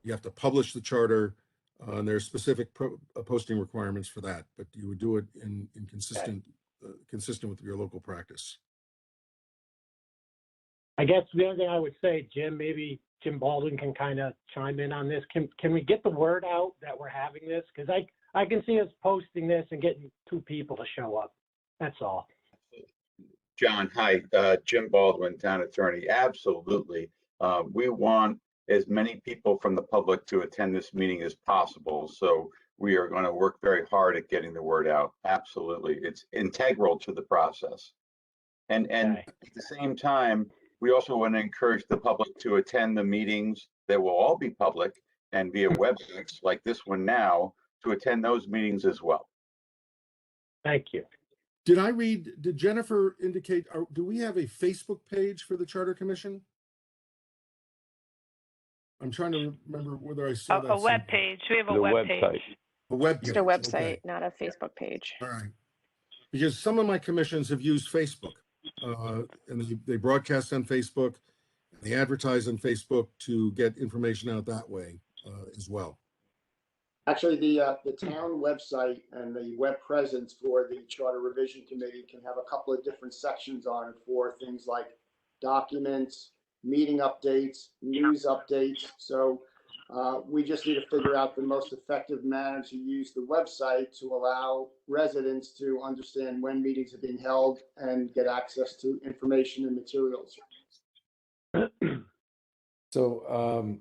You have to publish the charter, and there are specific posting requirements for that. But you would do it in consistent with your local practice. I guess the other thing I would say, Jim, maybe Jim Baldwin can kind of chime in on this. Can we get the word out that we're having this? Because I can see us posting this and getting 2 people to show up. That's all. John, hi, Jim Baldwin, town attorney. Absolutely. We want as many people from the public to attend this meeting as possible. So we are going to work very hard at getting the word out. Absolutely. It's integral to the process. And at the same time, we also want to encourage the public to attend the meetings that will all be public and via websites like this one now to attend those meetings as well. Thank you. Did Jennifer indicate, do we have a Facebook page for the Charter Commission? I'm trying to remember whether I saw that. A web page. We have a web page. A web page. Just a website, okay. Not a Facebook page. All right. Because some of my commissions have used Facebook, and they broadcast on Facebook. They advertise on Facebook to get information out that way as well. Actually, the town website and the web presence for the Charter Revision Committee can have a couple of different sections on it for things like documents, meeting updates, news updates. So we just need to figure out the most effective manner to use the website to allow residents to understand when meetings are being held and get access to information and materials. So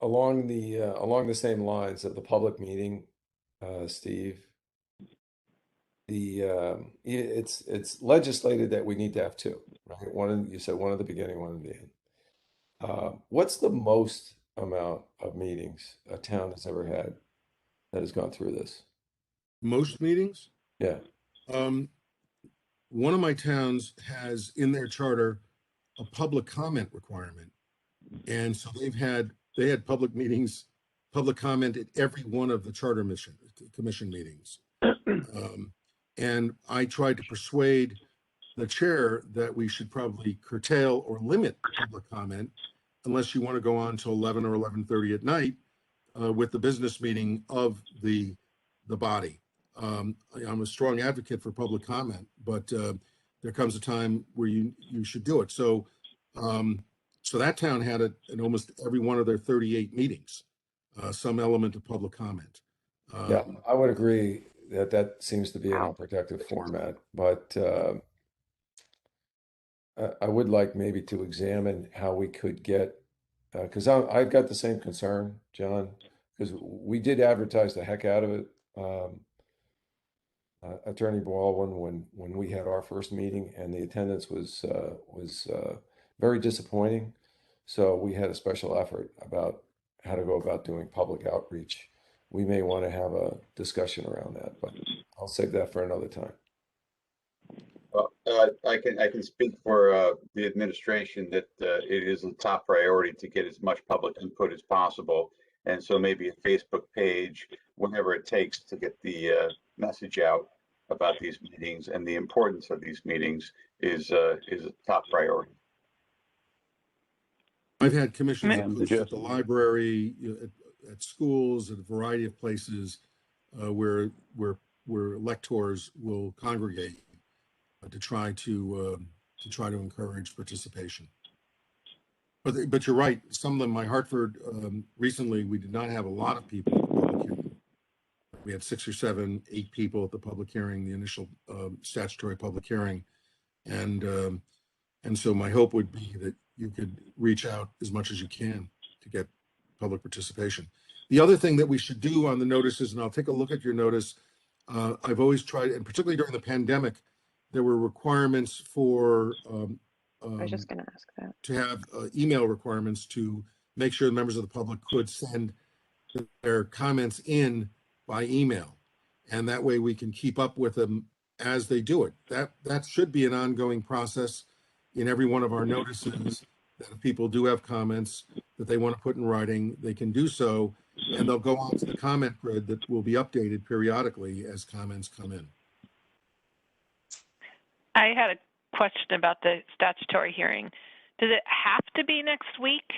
along the same lines of the public meeting, Steve, it's legislated that we need to have two, right? You said one at the beginning, one at the end. What's the most amount of meetings a town has ever had that has gone through this? Most meetings? Yeah. One of my towns has in their charter a public comment requirement. And so they had public meetings, public comment at every one of the charter commission meetings. And I tried to persuade the chair that we should probably curtail or limit public comment unless you want to go on to 11 or 11:30 at night with the business meeting of the body. I'm a strong advocate for public comment, but there comes a time where you should do it. So so that town had it in almost every one of their 38 meetings, some element of public comment. Yeah, I would agree that seems to be an unprotected format, but I would like maybe to examine how we could get, because I've got the same concern, John, because we did advertise the heck out of it. Attorney Baldwin, when we had our first meeting, and the attendance was very disappointing. So we had a special effort about how to go about doing public outreach. We may want to have a discussion around that, but I'll save that for another time. Well, I can speak for the administration that it is a top priority to get as much public input as possible. And so maybe a Facebook page, whatever it takes to get the message out about these meetings and the importance of these meetings is a top priority. I've had commissions at the library, at schools, at a variety of places where electors will congregate to try to encourage participation. But you're right. Some of them, my Hartford recently, we did not have a lot of people at the public hearing. We had 6 or 7, 8 people at the public hearing, the initial statutory public hearing, and so my hope would be that you could reach out as much as you can to get public participation. The other thing that we should do on the notices, and I'll take a look at your notice, I've always tried, and particularly during the pandemic, there were requirements for I was just going to ask that. to have email requirements to make sure the members of the public could send their comments in by email, and that way we can keep up with them as they do it. That should be an ongoing process in every one of our notices, that if people do have comments that they want to put in writing, they can do so, and they'll go on to the comment grid that will be updated periodically as comments come in. I had a question about the statutory hearing. Does it have to be next week?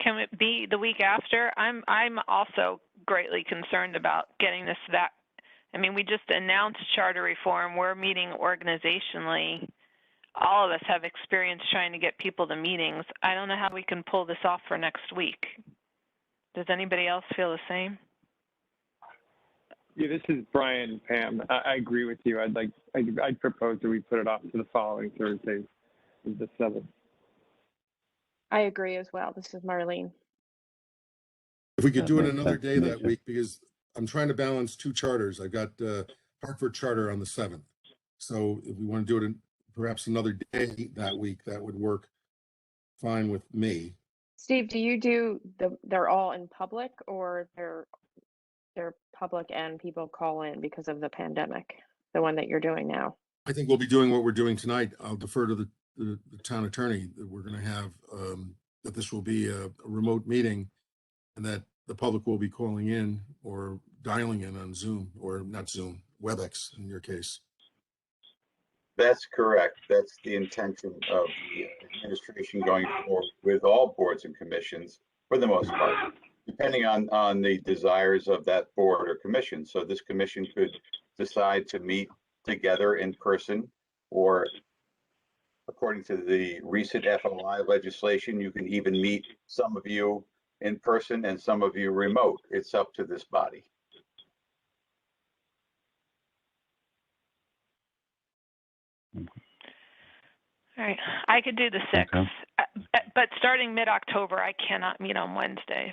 Can it be the week after? I'm also greatly concerned about getting this that. I mean, we just announced charter reform. We're meeting organizationally. All of us have experience trying to get people to meetings. I don't know how we can pull this off for next week. Does anybody else feel the same? Yeah, this is Brian, Pam. I agree with you. I'd propose that we put it off to the following Thursday, the 7th. I agree as well. This is Marlene. If we could That do it makes another sense day to me, that too. week, because I'm trying to balance 2 charters. I've got Hartford Charter on the 7th. So if we want to do it perhaps another day that week, that would work fine with me. Steve, do you do they're all in public, or they're public and people call in because of the pandemic, the one that you're doing now? I think we'll be doing what we're doing tonight. I'll defer to the town attorney that we're going to have, that this will be a remote meeting, and that the public will be calling in or dialing in on Zoom, or not Zoom, WebEx in your case. That's correct. That's the intention of the administration going forward with all boards and commissions for the most part, depending on the desires of that board or commission. So this commission could decide to meet together in person, or according to the recent FOI legislation, you can even meet some of you in person and some of you remote. It's up to this body. All right, I could do the 6th, Okay. but starting mid-October, I cannot meet on Wednesdays.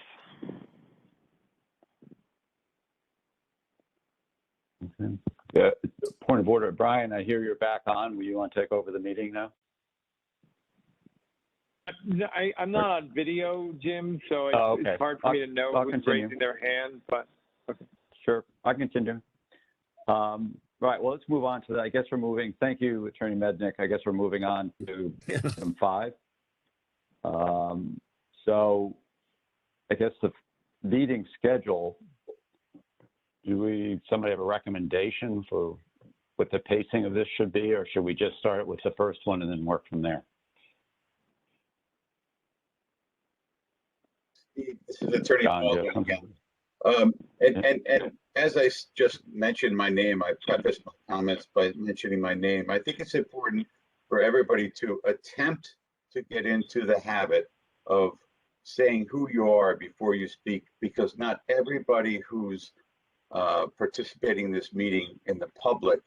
Okay. Yeah, point of order, Brian, I hear you're back on. Will you want to take over the meeting now? I'm not on video, Jim, so okay. it's hard for me to know I'll who's continue. raising their hand, but okay. Sure, I continue. Right, well, let's move on to that. I guess we're moving, thank you, Attorney Mednick. I guess we're moving on to item 5. So I guess the meeting schedule, somebody have a recommendation for what the pacing of this should be, or should we just start with the first one and then work from there? This is Attorney John, Baldwin yeah. again. And as I just mentioned my name, I prefaced my comments by mentioning my name. I think it's important for everybody to attempt to get into the habit of saying who you are before you speak, because not everybody who's participating in this meeting in the public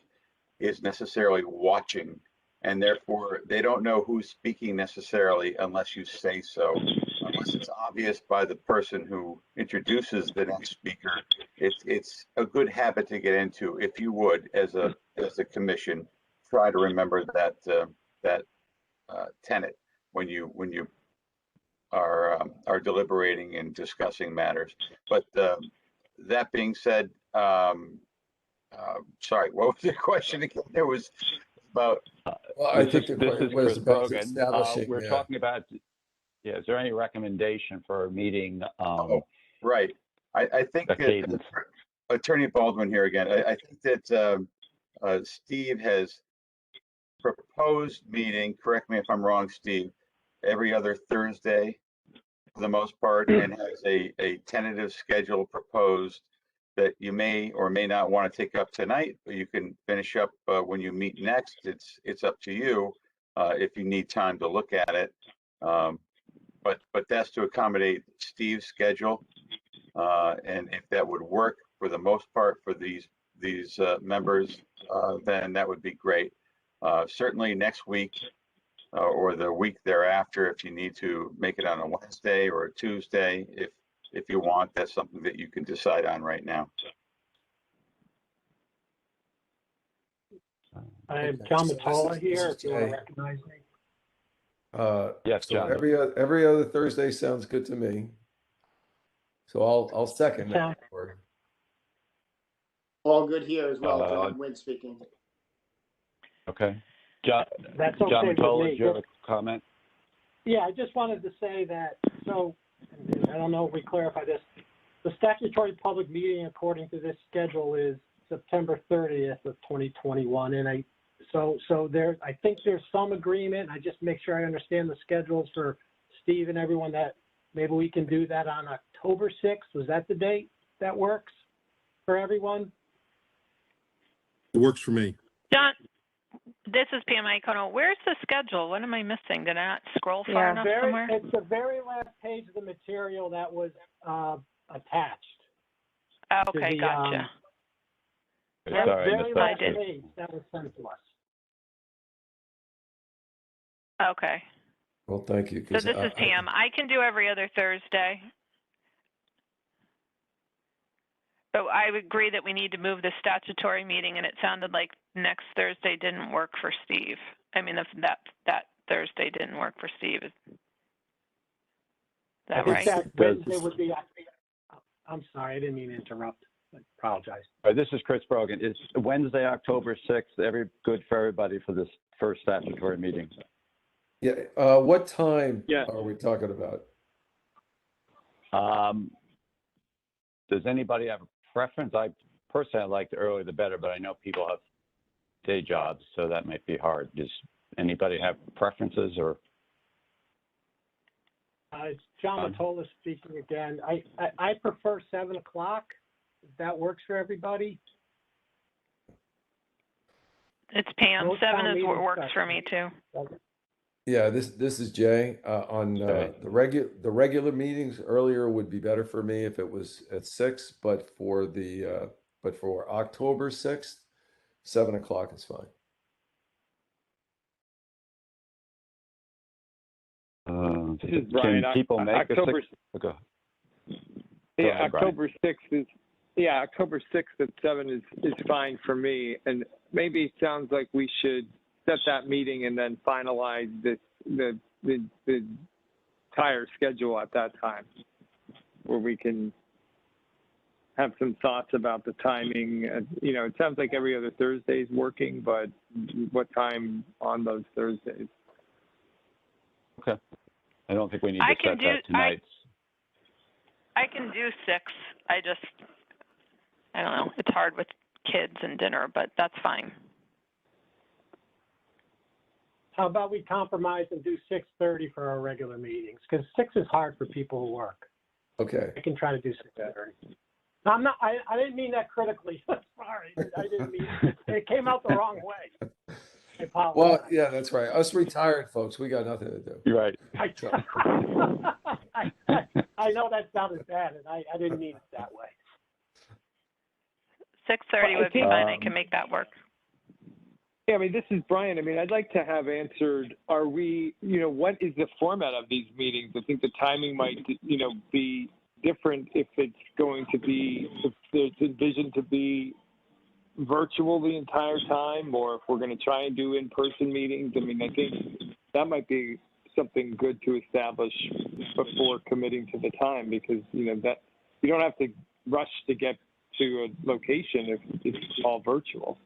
is necessarily watching, and therefore they don't know who's speaking necessarily unless you say so. Unless it's obvious by the person who introduces the next speaker, it's a good habit to get into. If you would, as a commission, try to remember that tenet when you are deliberating and discussing matters. But that being said, sorry, what was the question again? There was about. Well, I think the this question is was Chris about Brogan. establishing. We're talking about. Yeah, is there any recommendation for a meeting? Right. I think cadence. Attorney Baldwin here again. I think that Steve has proposed meeting, correct me if I'm wrong, Steve, every other Thursday for the most part, and has a tentative schedule proposed that you may or may not want to take up tonight, but you can finish up when you meet next. It's up to you if you need time to look at it. But that's to accommodate Steve's schedule, and if that would work for the most part for these members, then that would be great. Certainly next week or the week thereafter, if you need to make it on a Wednesday or a Tuesday, if you want, that's something that you can decide on right now. I am John Matola here, if you want to recognize me. Yes, So John. every other Thursday sounds good to me. So I'll second that. All good here as well. John Wynn speaking. Okay. John, That's okay John with Matola, me. do you have a comment? Yeah, I just wanted to say that, so, I don't know if we clarify this. The statutory public meeting, according to this schedule, is September 30th of 2021. And so I think there's some agreement. I just make sure I understand the schedules for Steve and everyone, that maybe we can do that on October 6th. Was that the date that works for everyone? It works for me. John, this is Pam Iacono. Where's the schedule? What am I missing? Did I not scroll far enough somewhere? It's the very last page of the material that was attached. Okay, gotcha. Very last page that was sent to us. Okay. Well, thank you. So this is Pam. I can do every other Thursday. But I would agree that we need to move the statutory meeting, and it sounded like next Thursday didn't work for Steve. I mean, if that Thursday didn't work for Steve. Is that right? That Wednesday would be, I'm sorry, I didn't mean to interrupt. I apologize. All right, this is Chris Brogan. It's Wednesday, October 6th. Good for everybody for this first statutory meeting. Yeah. What time are we talking about? Does anybody have a preference? I personally like the earlier the better, but I know people have day jobs, so that might be hard. Does anybody have preferences or? It's John Matola speaking again. I prefer 7 o'clock. If that works for everybody. It's Pam. Most 7 town is what meetings works start for me too. Yeah, this is Jay. On Okay. the regular meetings earlier would be better for me if it was at 6, but for October 6th, 7 o'clock is fine. This is Brian. Can people make October, okay. yeah, ahead, Brian. October 6th is, yeah, October 6th at 7 is fine for me. And maybe it sounds like we should set that meeting and then finalize the entire schedule at that time, where we can have some thoughts about the timing. You know, it sounds like every other Thursday is working, but what time on those Thursdays? Okay. I don't think we need to set that tonight. I can do 6. I don't know. It's hard with kids and dinner, but that's fine. How about we compromise and do 6:30 for our regular meetings? Because 6 is hard for people who work. Okay. I can try to do 6:30. I'm not. I didn't mean that critically. Sorry, I didn't mean it. Came out the wrong way. I apologize. Well, yeah, that's right. Us retired folks, we got nothing to do. You're right. I know that sounded bad, and I didn't mean it that way. 6:30 would be fine. I can make that work. Yeah, I mean, this is Brian. I mean, I'd like to have answered, are we, you know, what is the format of these meetings? I think the timing might, you know, be different if it's going to be, if there's envisioned to be virtual the entire time, or if we're going to try and do in-person meetings. I mean, I think that might be something good to establish before committing to the time, because, you know, that you don't have to rush to get to a location if it's all virtual.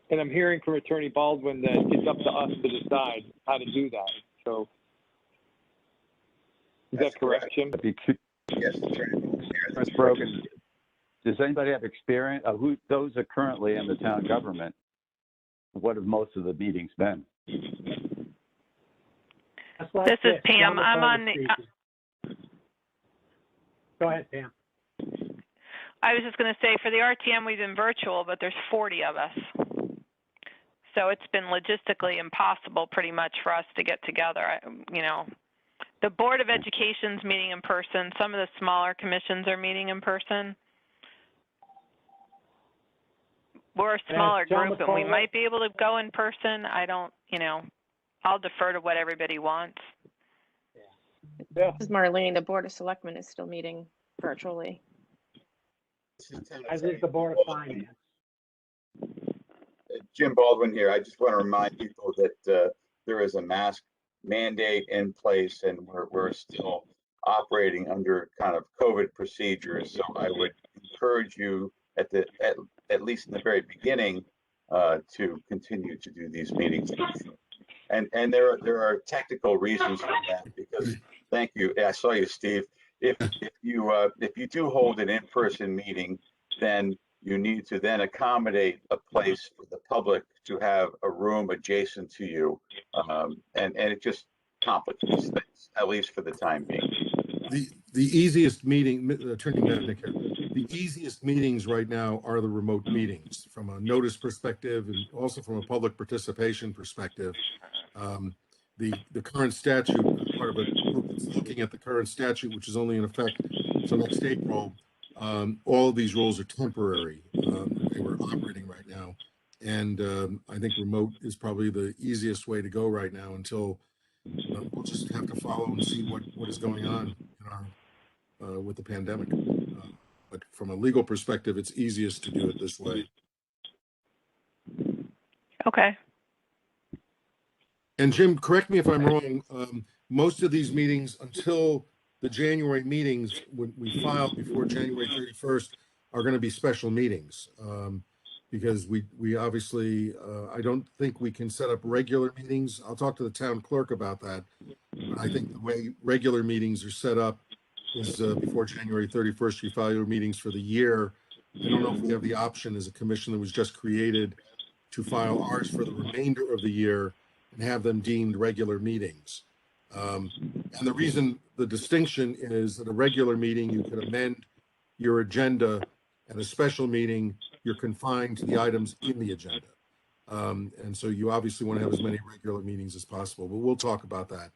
And I'm hearing from Attorney Baldwin that it's up to us to decide how to do that. So is that correct, Jim? Yes, Attorney. Ms. Brogan, does anybody have experience? Those are currently in the town government. What have most of the meetings been? This is Pam. I'm on the. Go ahead, Pam. I was just going to say, for the RTM, we've been virtual, but there's 40 of us. So it's been logistically impossible pretty much for us to get together. You know, the Board of Education's meeting in person. Some of the smaller commissions are meeting in person. We're a smaller group, and we might be able to go in person. I don't, you know, I'll defer to what everybody wants. Yeah. This is Marlene. The Board of Selectmen is still meeting virtually. As is the Board of Finance. Jim Baldwin here. I just want to remind people that there is a mask mandate in place, and we're still operating under kind of COVID procedures. So I would encourage you at least in the very beginning to continue to do these meetings. And there are technical reasons for that, because thank you. I saw you, Steve. If you do hold an in-person meeting, then you need to then accommodate a place for the public to have a room adjacent to you, and it just complicates things, at least for the time being. The easiest meeting, Attorney Mednick here, the easiest meetings right now are the remote meetings from a notice perspective and also from a public participation perspective. The current statute, part of a group that's looking at the current statute, which is only in effect until next April, all of these rules are temporary. They were operating right now. And I think remote is probably the easiest way to go right now until we'll just have to follow and see what is going on in our, with the pandemic. But from a legal perspective, it's easiest to do it this way. Okay. And Jim, correct me if I'm wrong, most of these meetings until the January meetings, when we file before January 31st, are going to be special meetings. Because we obviously, I don't think we can set up regular meetings. I'll talk to the town clerk about that. But I think the way regular meetings are set up, is before January 31st, you file your meetings for the year. I don't know if we have the option as a commission that was just created to file ours for the remainder of the year and have them deemed regular meetings. And the reason, the distinction is that a regular meeting, you could amend your agenda. At a special meeting, you're confined to the items in the agenda. And so you obviously want to have as many regular meetings as possible, but we'll talk about that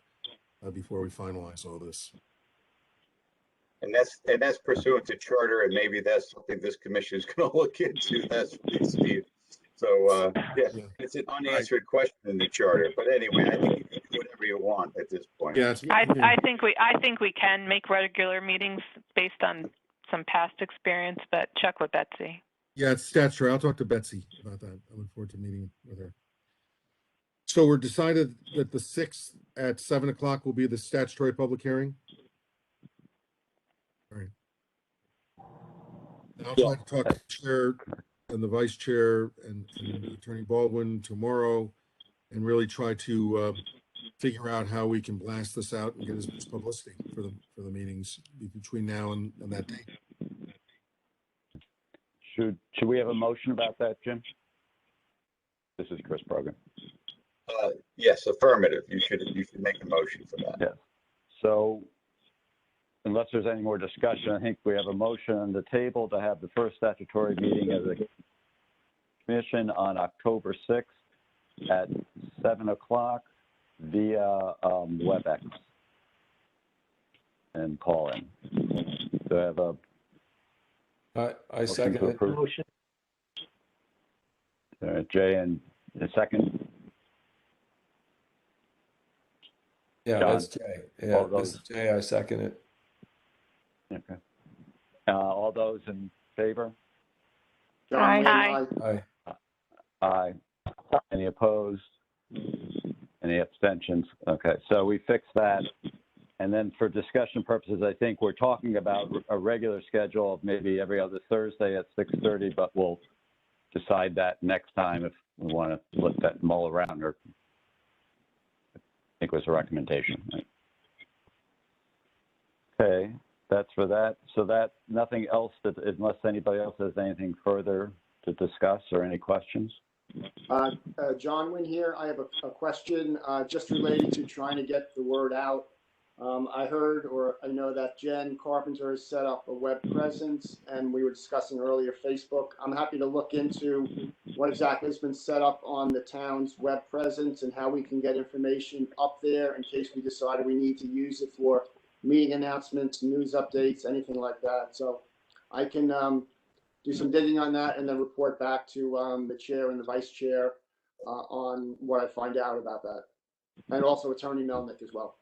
before we finalize all this. And that's pursuant to charter, and maybe that's something this commission is going to look into. That's Steve. So yeah, it's an unanswered question in the charter. But anyway, I think you can do whatever you want at this point. Yeah, I think we can make regular meetings based on some past experience, but check with Betsy. Yeah, it's statutory. I'll talk to Betsy about that. I look forward to meeting with her. So we're decided that the 6th at 7 o'clock will be the statutory public hearing. All right. And I'll try to talk to the chair and the vice chair and Attorney Baldwin tomorrow and really try to figure out how we can blast this out and get as much publicity for the meetings between now and that date. Should we have a motion about that, Jim? This is Chris Brogan. Yes, affirmative. You should make a motion for that. Yes. So unless there's any more discussion, I think we have a motion on the table to have the first statutory meeting of the commission on October 6th at 7 o'clock via WebEx and call in. So I have a I second it. Motion. Jay, and a second. Yeah, John? that's Jay. Yeah, this is Jay. I second it. Okay. All those in favor? John Wynn, Aye. Aye. Aye. Any opposed? Any abstentions? Okay, so we fixed that. And then for discussion purposes, I think we're talking about a regular schedule of maybe every other Thursday at 6:30, but we'll decide that next time if we want to let that mull around, or I think it was a recommendation. Right? Okay, that's for that. So that, nothing else, unless anybody else has anything further to discuss or any questions? John Wynn here. I have a question just related to trying to get the word out. I heard, or I know that Jen Carpenter has set up a web presence, and we were discussing earlier Facebook. I'm happy to look into what exactly has been set up on the town's web presence and how we can get information up there in case we decide we need to use it for meeting announcements, news updates, anything like that. So I can do some digging on that and then report back to the chair and the vice chair on what I find out about that. And also Attorney Melnick as well.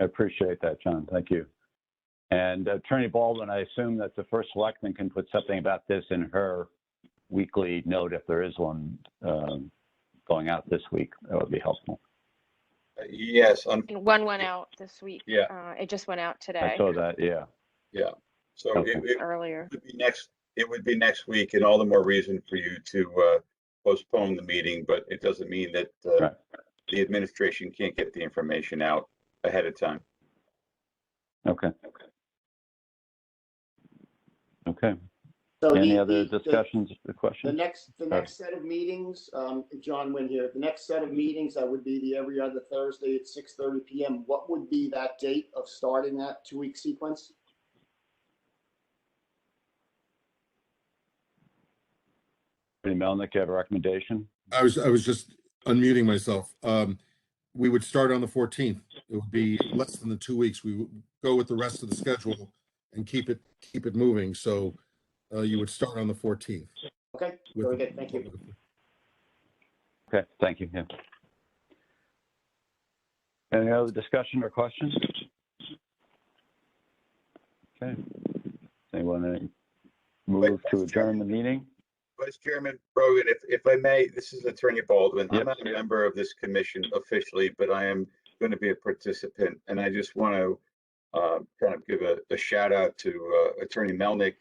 I appreciate that, John. Thank you. And Attorney Baldwin, I assume that the first selectman can put something about this in her weekly note if there is one going out this week. That would be helpful. Yes. One went out this week. Yeah. It just went out today. I saw that. Yeah. Yeah. So Okay. Earlier. It would be next week, and all the more reason for you to postpone the meeting. But it doesn't mean that Right. the administration can't get the information out ahead of time. Okay. Okay. So Any other discussions or questions? The next set of meetings, John Wynn here, the next set of meetings, that would be the every other Thursday at 6:30 p.m. What would be that date of starting that 2-week sequence? Attorney Melnick, you have a recommendation? I was just unmuting myself. We would start on the 14th. It would be less than the 2 weeks. We would go with the rest of the schedule and keep it moving. So you would start on the 14th. Okay, very good. Thank you. Okay, thank you. Yeah. Any other discussion or questions? Okay. Anyone move to adjourn the meeting? Vice Chairman Brogan, if I may, this is Attorney Baldwin. Yep. I'm not a member of this commission officially, but I am going to be a participant. And I just want to kind of give a shout out to Attorney Melnick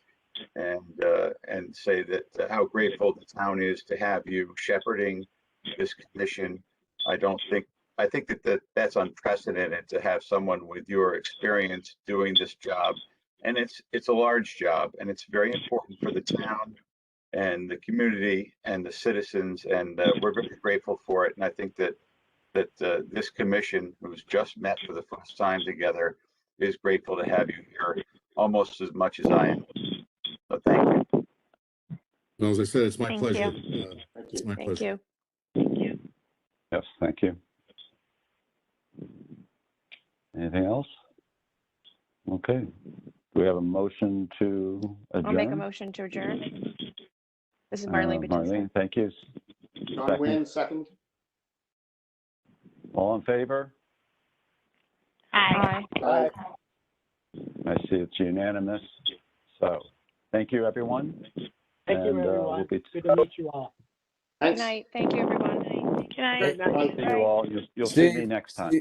and say that how grateful the town is to have you shepherding this commission. I don't think I think that's unprecedented to have someone with your experience doing this job. And it's a large job, and it's very important for the town and the community and the citizens. And we're very grateful for it. And I think that this commission, who's just met for the first time together, is grateful to have you here almost as much as I am. So thank you. Well, as I said, it's my Thank pleasure. you. It's my Thank pleasure. you. Yes, thank you. Anything else? Okay. Do we have a motion to adjourn? I'll make a motion to adjourn. This is Marlene Batista. Marlene, thank you. John Wynn, second. All in favor? Aye. Aye. I see it's unanimous. So, thank you, everyone. Thank you, And, everyone. we'll be- Good to meet you all. Good Thanks. night. Thank you, everyone. Good night. Good night. Bye. See you all. You'll see me next time.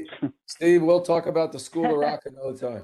Steve, we'll talk about the School of Rock another time.